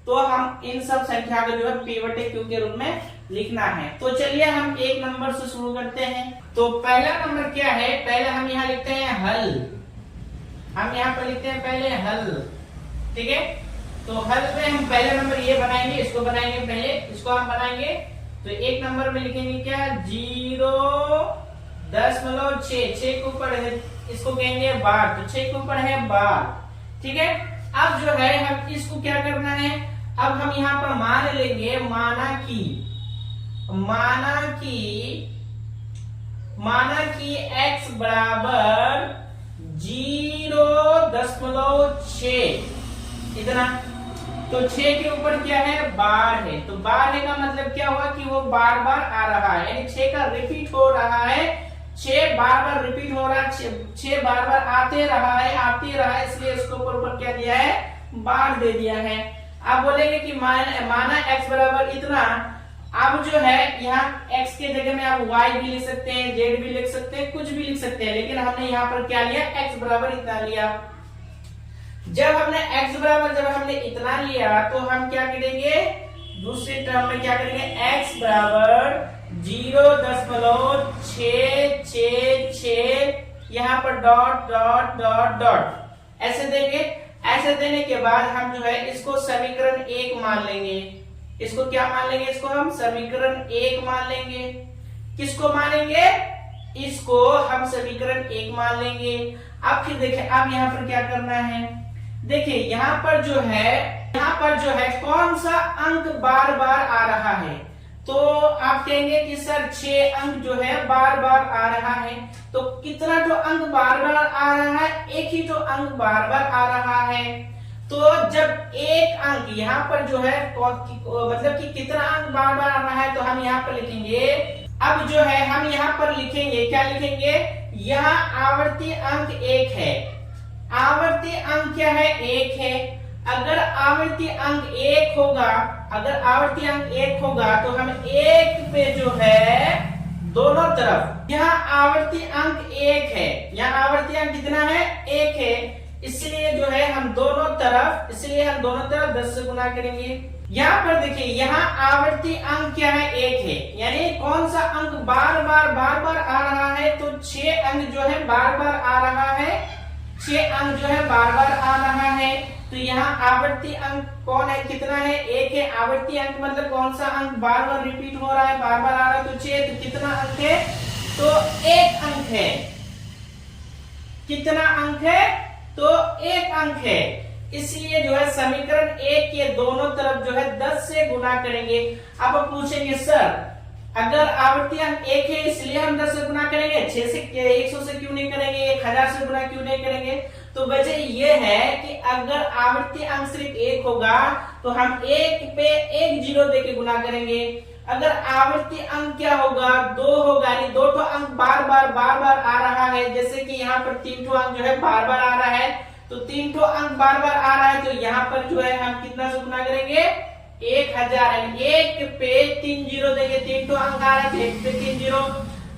तो हम इन सब संख्या को जो है P/Q के रूप में लिखना है। तो चलिए हम 1 नंबर से शुरू करते हैं। तो पहला नंबर क्या है, पहले हम यहाँ लिखते हैं हल, हम यहाँ पर लिखते हैं पहले हल, ठीक है। तो हल में हम पहला नंबर ये बनाएंगे, इसको बनाएंगे पहले, इसको हम बनाएंगे। तो 1 नंबर में लिखेंगे क्या 0.6, 6 के ऊपर है इसको कहेंगे बार, तो 6 के ऊपर है बार, ठीक है। अब जो है हम इसको क्या करना है, अब हम यहाँ पर मान लेंगे, माना कि x बराबर 0.6 इतना, तो 6 के ऊपर क्या है बार है, तो बार है का मतलब क्या हुआ कि वो बार बार आ रहा है, यानी 6 का रिपीट हो रहा है, 6 बार बार रिपीट हो रहा है, 6 बार बार आते रहा है, इसलिए इसके ऊपर क्या दिया है बार दे दिया है। आप बोलेंगे कि माना x बराबर इतना, अब जो है यहाँ x के जगह में आप y भी लिख सकते हैं, z भी लिख सकते हैं, कुछ भी लिख सकते हैं, लेकिन हमने यहाँ पर क्या लिया x बराबर इतना लिया। जब हमने x बराबर जब हमने इतना लिया तो हम क्या करेंगे, दूसरे टर्म में क्या करेंगे, x बराबर 0.666 यहाँ पर डॉट डॉट डॉट डॉट ऐसे देंगे। ऐसे देने के बाद हम जो है इसको समीकरण 1 मान लेंगे। इसको क्या मान लेंगे, इसको हम समीकरण 1 मान लेंगे। किसको मानेंगे, इसको हम समीकरण 1 मान लेंगे। अब फिर देखिए, अब यहाँ पर क्या करना है, देखिए यहाँ पर जो है कौन सा अंक बार बार आ रहा है, तो आप कहेंगे कि सर 6 अंक जो है बार बार आ रहा है। तो कितना तो अंक बार बार आ रहा है, एक ही तो अंक बार बार आ रहा है। तो जब एक अंक यहाँ पर जो है मतलब कि कितना अंक बार बार आ रहा है, तो हम यहाँ पर लिखेंगे, अब जो है हम यहाँ पर लिखेंगे, क्या लिखेंगे, यहाँ आवर्ती अंक 1 है, आवर्ती अंक क्या है 1 है। अगर आवर्ती अंक 1 होगा, तो हम 1 पे जो है दोनों तरफ, यहाँ आवर्ती अंक 1 है, यहाँ आवर्ती अंक कितना है 1 है, इसलिए जो है हम दोनों तरफ 10 से गुना करेंगे। यहाँ पर देखिए, यहाँ आवर्ती अंक क्या है 1 है, यानी कौन सा अंक बार बार आ रहा है, तो 6 अंक जो है बार बार आ रहा है, 6 अंक जो है बार बार आ रहा है। तो यहाँ आवर्ती अंक कौन है, कितना है 1 है। आवर्ती अंक मतलब कौन सा अंक बार बार रिपीट हो रहा है, बार बार आ रहा है, तो 6, तो कितना अंक है, तो 1 अंक है। कितना अंक है, तो 1 अंक है। इसलिए जो है समीकरण 1 के दोनों तरफ जो है 10 से गुना करेंगे। अब आप पूछेंगे सर अगर आवर्ती अंक 1 है इसलिए हम 10 से गुना करेंगे, 100 से क्यों नहीं करेंगे, 1000 से गुना क्यों नहीं करेंगे। तो वजह ये है कि अगर आवर्ती अंक सिर्फ 1 होगा तो हम 1 पे 1 0 देके गुना करेंगे। अगर आवर्ती अंक क्या होगा 2 होगा, यानी 2 अंक बार बार आ रहा है, जैसे कि यहाँ पर 3 अंक जो है बार बार आ रहा है, तो 3 ठो अंक बार बार आ रहा है, तो यहाँ पर जो है हम कितना से गुना करेंगे 1000, यानी 1 पे 3 जीरो देंगे। 3 ठो अंक आ रहा है तो 1 पे 3 जीरो।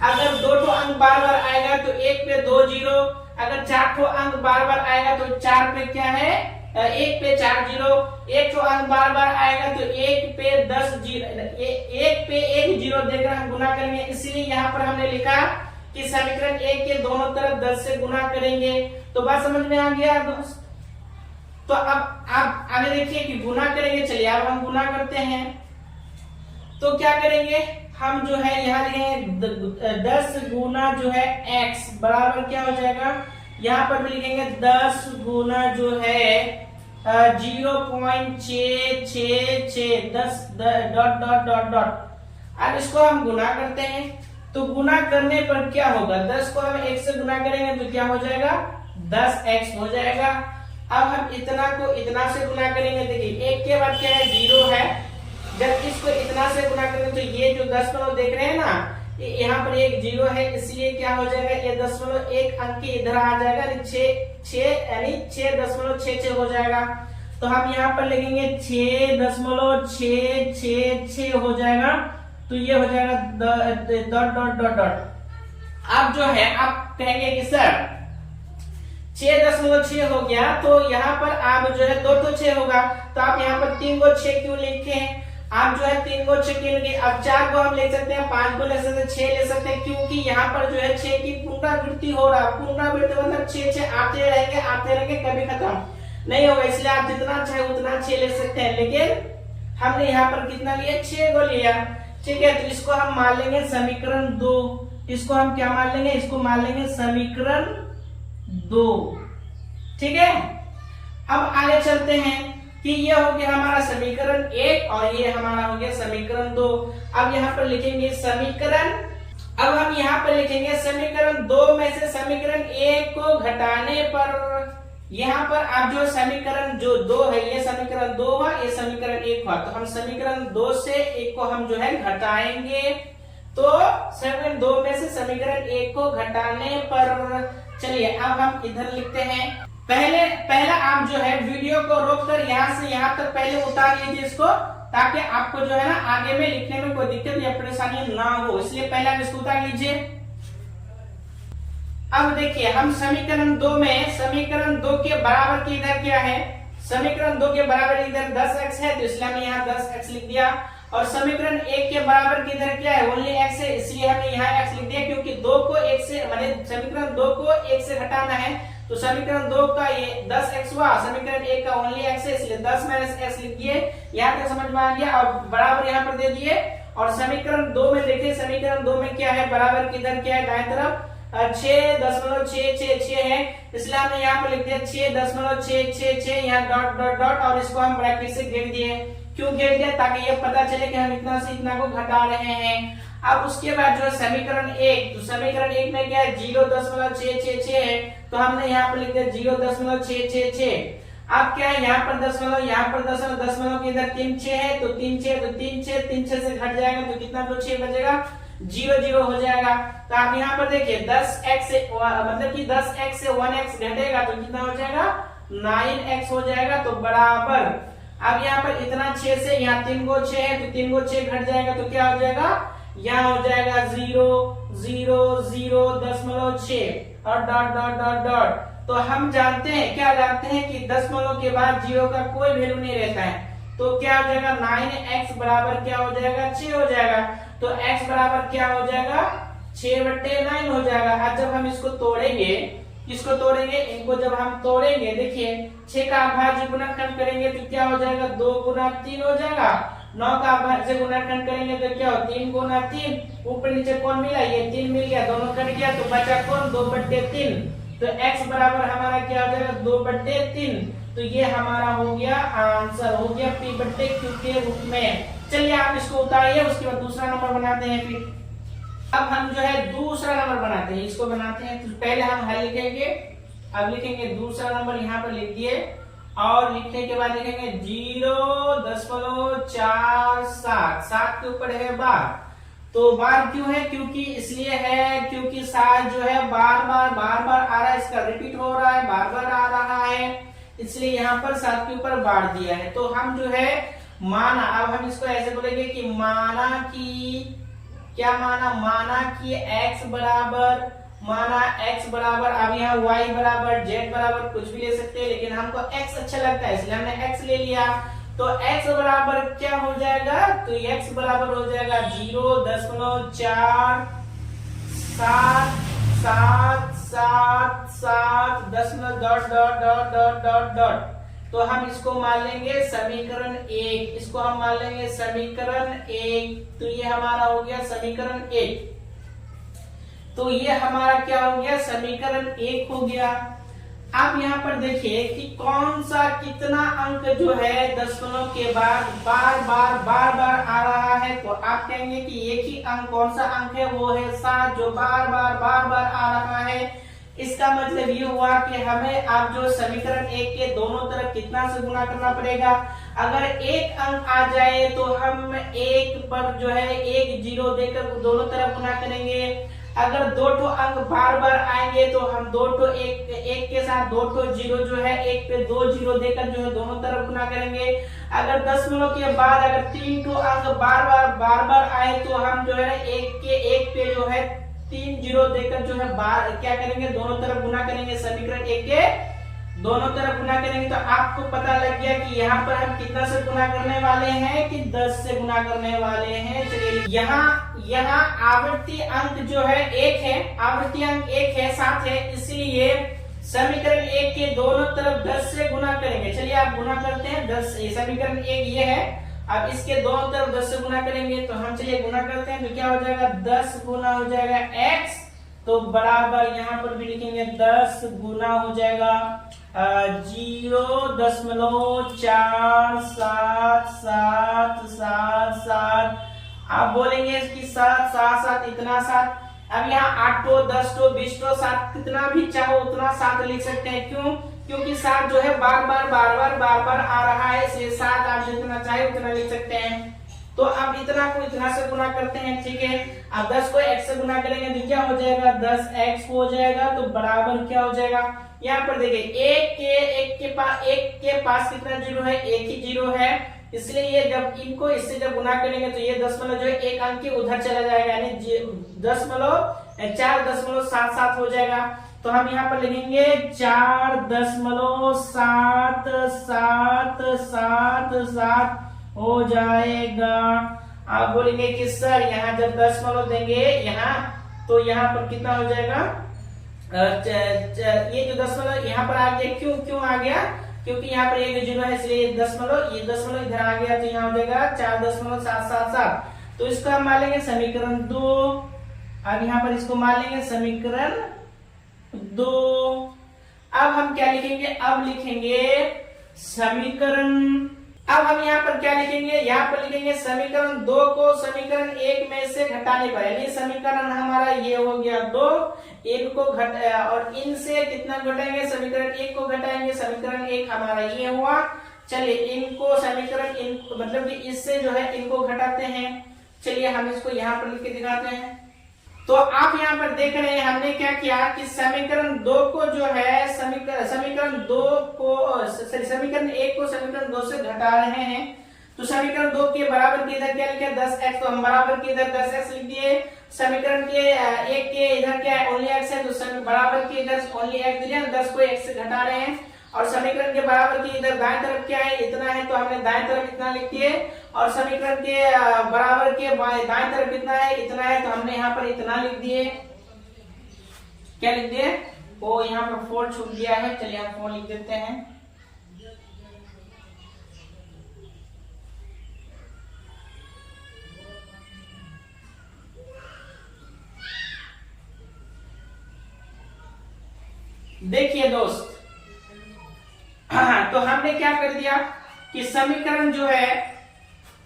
अगर 2 ठो अंक बार बार आएगा तो 1 पे 2 जीरो। अगर 4 ठो अंक बार बार आएगा तो 4 पे क्या है 1 पे 4 जीरो। 1 ठो अंक बार बार आएगा तो 1 पे 10 जीरो, 1 पे 1 जीरो देकर हम गुना करेंगे। इसलिए यहाँ पर हमने लिखा कि समीकरण 1 के दोनों तरफ 10 से गुना करेंगे। तो बात समझ में आ गया दोस्त। तो अब आप आगे देखिए कि गुना करेंगे। चलिए अब हम गुना करते हैं। तो क्या करेंगे हम जो है यहाँ लिखेंगे 10 गुना जो है x बराबर क्या हो जाएगा, यहाँ पर भी लिखेंगे 10 गुना जो है 0.666 10 डॉट डॉट डॉट डॉट। अब इसको हम गुना करते हैं। तो गुना करने पर क्या होगा, 10 को हम 1 से गुना करेंगे तो क्या हो जाएगा 10x हो जाएगा। अब हम इतना को इतना से गुना करेंगे। देखिए 1 के बाद क्या है 0 है। जब इसको इतना से गुना करेंगे तो ये जो 10 देख रहे हैं ना, यहाँ पर एक 0 है, इसलिए क्या हो जाएगा ये 10.1 अंक इधर आ जाएगा, 6 यानी 6.66 हो जाएगा। तो हम यहाँ पर लिखेंगे 6.666 हो जाएगा। तो ये हो जाएगा डॉट डॉट डॉट डॉट। अब जो है आप कहेंगे कि सर 6.6 हो गया, तो यहाँ पर आप जो है 2 तो 6 होगा, तो आप यहाँ पर 3 को 6 क्यों लिखे हैं। आप जो है 3 को 6 क्यों लिखे, अब 4 को हम ले सकते हैं, 5 को ले सकते हैं, 6 ले सकते हैं, क्योंकि यहाँ पर जो है 6 की पुनरावृत्ति हो रहा है। पुनरावृत्ति मतलब 6 आते रहेंगे, कभी खत्म नहीं होगा। इसलिए आप जितना चाहे उतना 6 ले सकते हैं, लेकिन हमने यहाँ पर कितना लिया 6 को लिया। ठीक है, तो इसको हम मान लेंगे समीकरण 2। इसको हम क्या मान लेंगे, इसको मान लेंगे समीकरण 2। ठीक है, अब आगे चलते हैं कि ये हो गया हमारा समीकरण 1 और ये हमारा हो गया समीकरण 2। अब यहाँ पर लिखेंगे समीकरण, अब हम यहाँ पर लिखेंगे समीकरण 2 में से समीकरण 1 को घटाने पर, यहाँ पर आप जो समीकरण जो 2 है ये समीकरण 2 हुआ, ये समीकरण 1 हुआ। तो हम समीकरण 2 से 1 को हम जो है घटाएंगे। तो समीकरण 2 में से समीकरण 1 को घटाने पर, चलिए अब हम इधर लिखते हैं। पहला आप जो है वीडियो को रोककर यहाँ से यहाँ तक पहले उतार लीजिए इसको, ताकि आपको जो है ना आगे में लिखने में कोई दिक्कत या परेशानी ना हो, इसलिए पहले आप इसको उतार लीजिए। अब देखिए हम समीकरण 2 में समीकरण 2 के बराबर की इधर क्या है, समीकरण 2 के बराबर इधर 10x है, तो इसलिए हमने यहाँ 10x लिख दिया। और समीकरण 1 के बराबर की इधर क्या है ओनली x है, इसलिए हमने यहाँ x लिख दिया, क्योंकि 2 को 1 से माने समीकरण 2 को 1 से घटाना है। तो समीकरण 2 का ये 10x हुआ, समीकरण 1 का ओनली x है, इसलिए 10 माइनस x लिख दिए। यहाँ तक समझ में आ गया, और बराबर यहाँ पर दे दिए। और समीकरण 2 में देखिए समीकरण 2 में क्या है, बराबर की इधर क्या है दाएं तरफ 6.666 है, इसलिए हमने यहाँ पर लिख दिया 6.666, यहाँ डॉट डॉट डॉट, और इसको हम ब्रैकेट से घेर दिए। क्यों घेर दिया, ताकि ये पता चले कि हम इतना से इतना को घटा रहे हैं। अब उसके बाद जो है समीकरण 1, तो समीकरण 1 में क्या है 0.666 है, तो हमने यहाँ पर लिख दिया 0.666। अब क्या है यहाँ पर दशमलव, यहाँ पर दशमलव के इधर 3 6 है, तो 3 6 से घट जाएगा, तो कितना तो 6 बचेगा, 0 0 हो जाएगा। तो आप यहाँ पर देखिए 10x से मतलब कि 10x से 1x घटेगा तो कितना हो जाएगा 9x हो जाएगा। तो बराबर अब यहाँ पर इतना 6 से यहाँ 3 को 6 है, तो 3 को 6 घट जाएगा, तो क्या हो जाएगा यहाँ हो जाएगा 0 0 0.6 और डॉट डॉट डॉट डॉट। तो हम जानते हैं, क्या जानते हैं कि दशमलव के बाद 0 का कोई वैल्यू नहीं रहता है, तो क्या हो जाएगा 9x बराबर क्या हो जाएगा 6 हो जाएगा। तो x बराबर क्या हो जाएगा 6/9 हो जाएगा। आज जब हम इसको तोड़ेंगे, इनको जब हम तोड़ेंगे, देखिए 6 का अभाज्य गुणनखंड करेंगे तो क्या हो जाएगा 2 गुना 3 हो जाएगा। 9 का अभाज्य गुणनखंड करेंगे तो क्या हो 3 गुना 3, ऊपर नीचे कौन मिला, ये 3 मिल गया, दोनों कट गया, तो बचा कौन 2/3। तो x बराबर हमारा क्या हो जाएगा 2/3। तो ये हमारा हो गया आंसर, हो गया p/q के रूप में। चलिए आप इसको उतारिए, उसके बाद दूसरा नंबर बनाते हैं। फिर अब हम जो है दूसरा नंबर बनाते हैं, इसको बनाते हैं। तो पहले हम हल लिखेंगे, अब लिखेंगे दूसरा नंबर यहाँ पर लिख दिए, और लिखने के बाद लिखेंगे 0.47, 7 के ऊपर है बार, तो बार क्यों है, क्योंकि इसलिए है क्योंकि 7 जो है बार बार आ रहा है, इसका रिपीट हो रहा है, बार बार आ रहा है, इसलिए यहाँ पर 7 के ऊपर बार दिया है। तो हम जो है माना, अब हम इसको ऐसे बोलेंगे कि माना कि क्या, माना कि x बराबर, अब यहाँ y बराबर z बराबर कुछ भी ले सकते हैं, लेकिन हमको x अच्छा लगता है इसलिए हमने x ले लिया। तो x बराबर क्या हो जाएगा, तो x बराबर हो जाएगा 0.47777 तो हम इसको मान लेंगे समीकरण 1, इसको हम मान लेंगे समीकरण 1। तो ये हमारा हो गया समीकरण 1, तो ये हमारा क्या हो गया, समीकरण 1 हो गया। अब यहाँ पर देखिए कि कौन सा कितना अंक जो है दशमलव के बाद बार बार आ रहा है, तो आप कहेंगे कि एक ही अंक, कौन सा अंक है, वो है 7 जो बार बार आ रहा है। इसका मतलब ये हुआ कि हमें अब जो समीकरण 1 के दोनों तरफ कितना से गुना करना पड़ेगा। अगर एक अंक आ जाए तो हम 1 पर जो है 1 0 देकर दोनों तरफ गुना करेंगे। अगर 2 अंक बार आएंगे तो हम 2 एक के साथ 2 जीरो जो है 1 पे 2 जीरो देकर जो है दोनों तरफ गुना करेंगे। अगर दशमलव के बाद अगर 3 अंक बार आए तो हम जो है 1 पे जो है 3 जीरो देकर जो है बार क्या करेंगे, दोनों तरफ गुना करेंगे। समीकरण 1 के दोनों तरफ गुना करेंगे। तो आपको पता लग गया कि यहाँ पर हम कितना से गुना करने वाले हैं, कि 10 से गुना करने वाले हैं। चलिए यहाँ आवर्ती अंक जो है 1 है, आवर्ती अंक 1 है, 7 है, इसलिए समीकरण 1 के दोनों तरफ 10 से गुना करेंगे। चलिए आप गुना करते हैं, 10 समीकरण 1 ये है, अब इसके दोनों तरफ 10 से गुना करेंगे। तो हम चलिए गुना करते हैं, तो क्या हो जाएगा, 10 गुना हो जाएगा x, तो बराबर यहाँ पर भी लिखेंगे 10 गुना हो जाएगा 0.47777। आप बोलेंगे कि 7 इतना 7, अब यहाँ 8 10 20 7 कितना भी चाहो उतना 7 लिख सकते हैं। क्यों, क्योंकि 7 जो है बार बार आ रहा है, इसलिए 7 आप जितना चाहे उतना लिख सकते हैं। तो अब इतना को इतना से गुना करते हैं, ठीक है। अब 10 को x से गुना करेंगे तो क्या हो जाएगा, 10x हो जाएगा, तो बराबर क्या हो जाएगा, यहाँ पर देखिए 1 के पास कितना जीरो है, 1 ही जीरो है, इसलिए ये जब इनको इससे जब गुना करेंगे तो ये दशमलव जो है एक अंक के उधर चला जाएगा, यानी 4.77 हो जाएगा। तो हम यहाँ पर लिखेंगे 4.7777 हो जाएगा। आप बोलेंगे कि सर यहाँ जब दशमलव देंगे यहाँ, तो यहाँ पर कितना हो जाएगा, ये जो दशमलव यहाँ पर आ गया, क्यों आ गया, क्योंकि यहाँ पर एक जीरो है, इसलिए ये दशमलव इधर आ गया, तो यहाँ हो जाएगा 4.777। तो इसको हम मान लेंगे समीकरण 2। अब यहाँ पर इसको मान लेंगे समीकरण 2। अब हम क्या लिखेंगे, अब लिखेंगे समीकरण, अब हम यहाँ पर क्या लिखेंगे, यहाँ पर लिखेंगे समीकरण 2 को समीकरण 1 में से घटाने पर, यानी समीकरण हमारा ये हो गया 2, 1 को और इनसे कितना घटाएंगे, समीकरण 1 को घटाएंगे, समीकरण 1 हमारा ये हुआ। चलिए इनको समीकरण मतलब कि इससे जो है इनको घटाते हैं। चलिए हम इसको यहाँ पर लिख के दिखाते हैं। तो आप यहाँ पर देख रहे हैं हमने क्या किया कि समीकरण 2 को जो है समीकरण 2 को समीकरण 1 को समीकरण 2 से घटा रहे हैं। तो समीकरण 2 के बराबर के इधर क्या लिखे 10x, तो हम बराबर के इधर 10x लिख दिए। समीकरण के 1 के इधर क्या है ओनली x है, तो बराबर के इधर ओनली x दिए, 10 को 1 से घटा रहे हैं। और समीकरण के बराबर की इधर दाएं तरफ क्या है, इतना है, तो हमने दाएं तरफ इतना लिख दिए। और समीकरण के बराबर के दाएं तरफ कितना है, इतना है, तो हमने यहाँ पर इतना लिख दिए। क्या लिख दिए, वो यहाँ पर 4 छूट गया है, चलिए हम 4 लिख देते हैं। देखिए दोस्त, तो हमने क्या कर दिया कि समीकरण जो है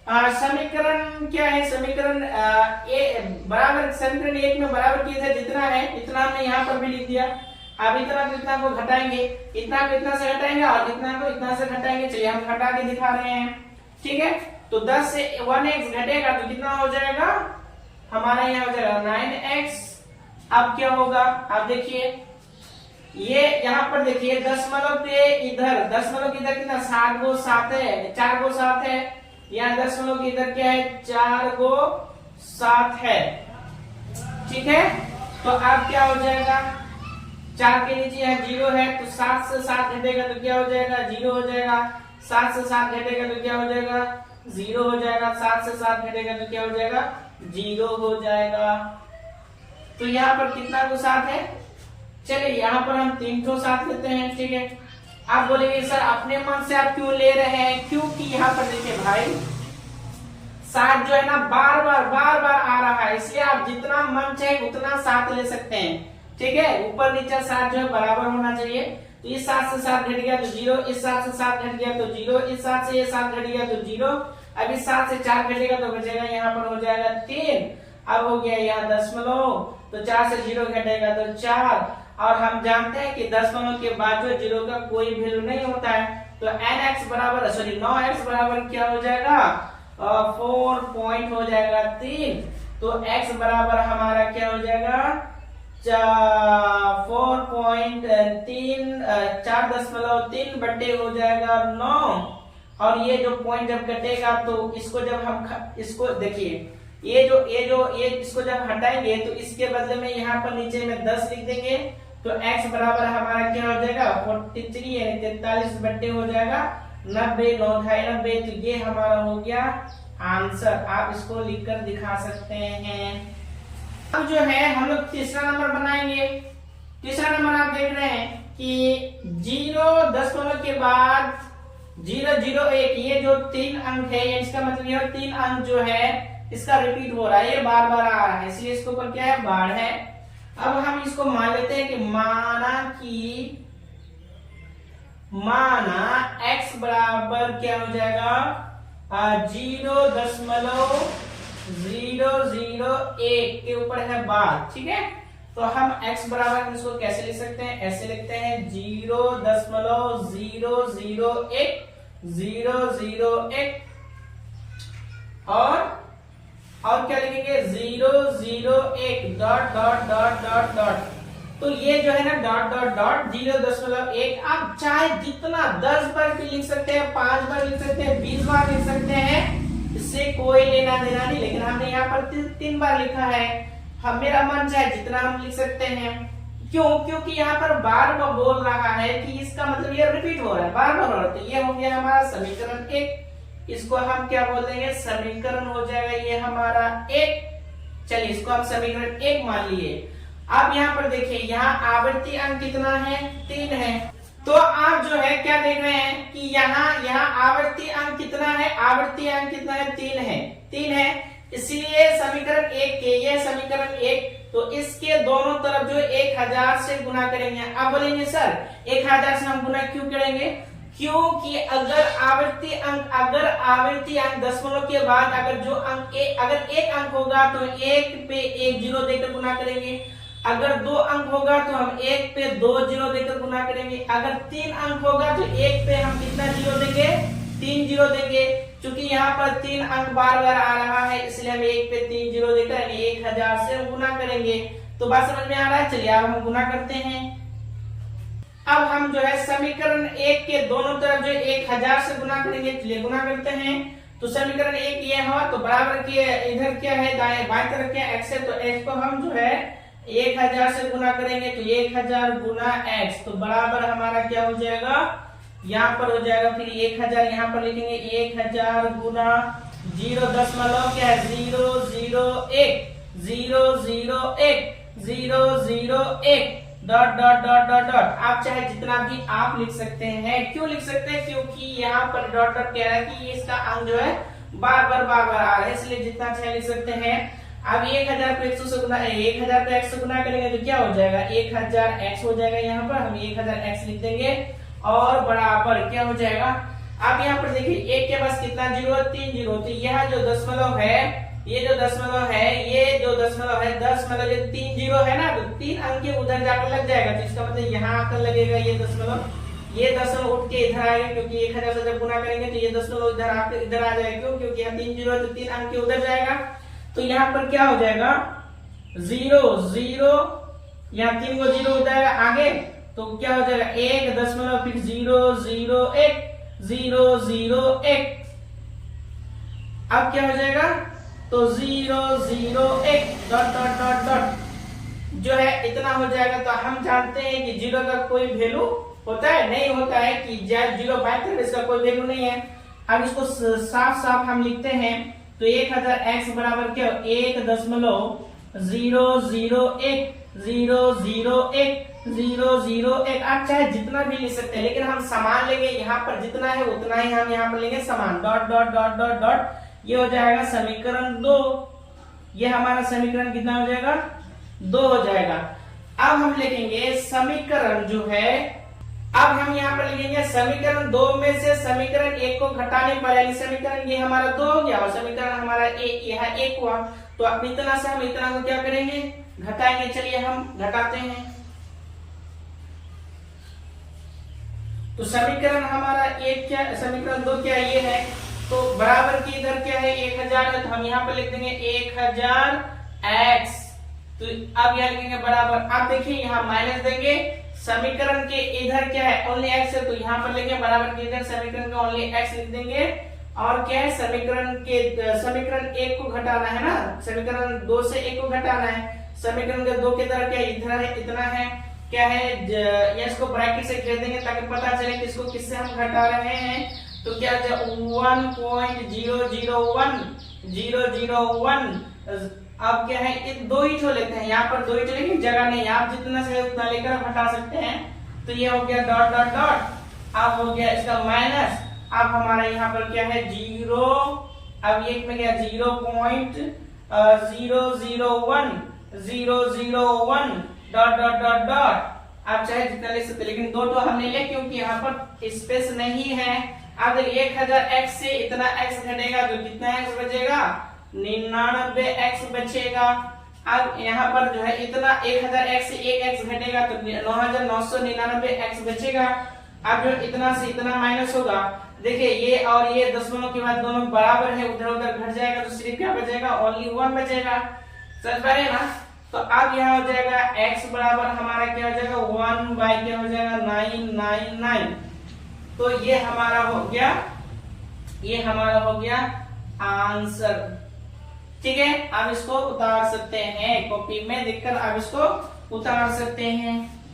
समीकरण क्या है, समीकरण बराबर समीकरण 1 में बराबर की इधर जितना है इतना हमने यहाँ पर भी लिख दिया। अब इतना को इतना को घटाएंगे, इतना को इतना से घटाएंगे और इतना को इतना से घटाएंगे। चलिए हम घटा के दिखा रहे हैं, ठीक है। तो 10 से 1x घटेगा तो कितना हो जाएगा, हमारा यहाँ हो जाएगा 9x। अब क्या होगा, अब देखिए ये यहाँ पर देखिए दशमलव के इधर, दशमलव के इधर कितना 7 गो 7 है, 4 गो 7 है। यहाँ दशमलव के इधर क्या है, 4 गो 7 है। ठीक है, तो अब क्या हो जाएगा, 4 के नीचे यहाँ 0 है, तो 7 से 7 घटेगा तो क्या हो जाएगा, 0 हो जाएगा। 7 से 7 घटेगा तो क्या हो जाएगा, 0 हो जाएगा। 7 से 7 घटेगा तो क्या हो जाएगा, 0 हो जाएगा। तो यहाँ पर कितना को 7 है, चलिए यहाँ पर हम 3 को 7 लेते हैं। ठीक है, आप बोलेंगे सर अपने मन से आप क्यों ले रहे हैं, क्योंकि यहाँ पर देखिए भाई 7 जो है ना बार बार आ रहा है, इसलिए आप जितना मन चाहे उतना 7 ले सकते हैं। ठीक है, ऊपर नीचे 7 जो है बराबर होना चाहिए। तो इस 7 से 7 घट गया तो 0, इस 7 से 7 घट गया तो 0, इस 7 से ये 7 घट गया तो 0। अब इस 7 से 4 घटेगा तो बचेगा यहाँ पर हो जाएगा 3। अब हो गया यहाँ दशमलव, तो 4 से 0 घटेगा तो 4। और हम जानते हैं कि दशमलव के बाद जो 0 का कोई वैल्यू नहीं होता है। तो nx बराबर 9x बराबर क्या हो जाएगा, 4 पॉइंट हो जाएगा 3। तो x बराबर हमारा क्या हो जाएगा, 4.3, 4.3 बटे हो जाएगा 9। और ये जो पॉइंट जब कटेगा तो इसको जब हम इसको देखिए, ये इसको जब हटाएंगे तो इसके बदले में यहाँ पर नीचे में 10 लिख देंगे। तो x बराबर हमारा क्या हो जाएगा, 43 यानी 43 बटे हो जाएगा 90, 9 90। तो ये हमारा हो गया आंसर। आप इसको लिखकर दिखा सकते हैं। अब जो है हम लोग तीसरा नंबर बनाएंगे। तीसरा नंबर आप देख रहे हैं कि 0 दशमलव के बाद 001, ये जो 3 अंक है, इसका मतलब ये 3 अंक जो है इसका रिपीट हो रहा है, ये बार बार आ रहा है, इसलिए इसके ऊपर क्या है, बाढ़ है। अब हम इसको मान लेते हैं कि माना x बराबर क्या हो जाएगा, 0.001 के ऊपर है बार। ठीक है, तो हम x बराबर इसको कैसे लिख सकते हैं, ऐसे लिखते हैं 0.001 और क्या लिखेंगे 001 dot dot dot dot dot. तो ये जो है ना डॉट डॉट डॉट 0.1 आप चाहे जितना 10 बार भी लिख सकते हैं, 5 बार लिख सकते हैं, 20 बार लिख सकते हैं, इससे कोई लेना देना नहीं। लेकिन हमने यहाँ पर 3 बार लिखा है, हम मेरा मन चाहे जितना हम लिख सकते हैं। क्यों, क्योंकि यहाँ पर बार बार बोल रहा है कि इसका मतलब ये रिपीट हो रहा है, बार बार हो रहा है। तो ये हो गया हमारा समीकरण 1। इसको हम क्या बोल देंगे, समीकरण हो जाएगा ये हमारा 1। चलिए इसको हम समीकरण 1 मान लिए। अब यहाँ पर देखिए, यहाँ आवर्ती अंक कितना है, 3 है। तो आप जो है क्या देख रहे हैं कि यहाँ आवर्ती अंक कितना है, आवर्ती अंक कितना है, 3 है। इसलिए समीकरण 1 के, ये समीकरण 1, तो इसके दोनों तरफ जो 1000 से गुना करेंगे। आप बोलेंगे सर 1000 से हम गुना क्यों करेंगे, क्योंकि अगर आवर्ती अंक दशमलव के बाद अगर जो अंक अगर 1 अंक होगा तो 1 पे 1 जीरो देकर गुना करेंगे। अगर 2 अंक होगा तो हम 1 पे 2 जीरो देकर गुना करेंगे। अगर 3 अंक होगा तो 1 पे हम कितना जीरो देंगे, 3 जीरो देंगे। क्योंकि यहाँ पर 3 अंक बार बार आ रहा है, इसलिए हम 1 पे 3 जीरो देकर 1000 से गुना करेंगे। तो बात समझ में आ रहा है। चलिए अब हम गुना करते हैं। अब हम जो है समीकरण 1 के दोनों तरफ जो 1000 से गुना करेंगे। चलिए गुना करते हैं। तो समीकरण 1 ये हुआ, तो बराबर के इधर क्या है, दाएं बाएं तरफ क्या x है, तो x को हम जो है 1000 से गुना करेंगे। तो 1000 गुना x, तो बराबर हमारा क्या हो जाएगा, यहाँ पर हो जाएगा फिर 1000, यहाँ पर लिखेंगे 1000 गुना 0.0 क्या है 001 dot dot dot dot dot. आप चाहे जितना भी आप लिख सकते हैं। क्यों लिख सकते हैं, क्योंकि यहाँ पर डॉट डॉट कह रहा है कि इसका अंक जो है बार बार आ रहा है, इसलिए जितना चाहे लिख सकते हैं। अब 1000 को 100 से गुना 1000 को x से गुना करेंगे तो क्या हो जाएगा, 1000x हो जाएगा। यहाँ पर हम 1000x लिख देंगे और बराबर क्या हो जाएगा। अब यहाँ पर देखिए 1 के पास कितना जीरो है, 3 जीरो। तो यह जो दशमलव है, ये जो दशमलव है 10 मतलब ये 3 जीरो है ना, तो 3 अंक के उधर जाकर लग जाएगा। तो इसका मतलब यहाँ आकर लगेगा ये दशमलव उठ के इधर आएगा, क्योंकि 1000 से जब गुना करेंगे तो ये दशमलव इधर आ जाएगा। क्यों, क्योंकि यहाँ 3 जीरो है तो 3 अंक के उधर जाएगा। तो तो यहाँ पर क्या हो जाएगा 0 0, यहाँ 3 को 0 हो जाएगा आगे, तो क्या हो जाएगा 1 फिर 0 0 1 0 0 1। अब क्या हो जाएगा तो 0 0 1 डॉट डॉट डॉट डॉट जो है इतना हो जाएगा। तो हम जानते हैं कि 0 का कोई वैल्यू होता है, नहीं होता है कि 0 बाय तरफ इसका कोई वैल्यू नहीं है। अब इसको साफ साफ हम लिखते हैं तो 1000x बराबर क्या 1.001 0 0 1 0 0 1। आप चाहे जितना भी लिख सकते हैं, लेकिन हम समान लेंगे, यहाँ पर जितना है उतना ही हम यहाँ पर लेंगे समान, dot dot dot dot dot. ये हो जाएगा समीकरण 2। ये हमारा समीकरण कितना हो जाएगा 2 हो जाएगा। अब हम लिखेंगे समीकरण जो है, अब हम यहाँ पर लिखेंगे समीकरण 2 में से समीकरण 1 को घटाने पर, यानी समीकरण ये हमारा 2 हो गया और समीकरण हमारा यहाँ 1 हुआ। तो अब इतना से हम इतना को क्या करेंगे घटाएंगे। चलिए हम घटाते हैं। तो समीकरण हमारा 1 क्या, समीकरण 2 क्या ये है, तो बराबर की इधर क्या है 1000 है, तो हम यहाँ पर लिख देंगे 1000x। तो अब यहाँ लिखेंगे बराबर, आप देखिए यहाँ माइनस देंगे, समीकरण के इधर क्या है ओनली x है, तो यहाँ पर लेंगे बराबर के इधर समीकरण के ओनली x लिख देंगे। और क्या है समीकरण 1 को घटाना है ना, समीकरण 2 से 1 को घटाना है। समीकरण के 2 की तरफ क्या इधर है इतना है, क्या है ये इसको ब्रैकेट से घेर देंगे ताकि पता चले कि इसको किससे हम घटा रहे हैं। तो क्या 1.001 अब क्या है 2 ही ठो लेते हैं, यहाँ पर 2 ही ठो लेकिन जगह नहीं, आप जितना से उतना लेकर आप हटा सकते हैं। तो ये हो गया डॉट डॉट डॉट, अब हो गया इसका माइनस। अब हमारा यहाँ पर क्या है 0, अब एक में क्या 0.001 डॉट डॉट डॉट डॉट। आप चाहे जितना ले सकते, लेकिन 2 तो हमने ले क्योंकि यहाँ पर स्पेस नहीं है। अब 1000x से इतना x घटेगा तो कितना x बचेगा 99x बचेगा। अब यहाँ पर जो है इतना 1000x से 1x घटेगा तो 9999x बचेगा। अब जो इतना से इतना माइनस होगा, देखिए ये और ये दशमलव के बाद दोनों बराबर है, उधर उधर घट जाएगा तो सिर्फ क्या बचेगा ओनली 1 बचेगा। समझ पा रहे हैं ना। तो अब यहाँ हो जाएगा x बराबर हमारा क्या हो जाएगा 1 बाई क्या हो जाएगा 999। तो ये हमारा हो गया, ये हमारा हो गया आंसर। ठीक है, आप इसको उतार सकते हैं, कॉपी में देखकर आप इसको उतार सकते हैं।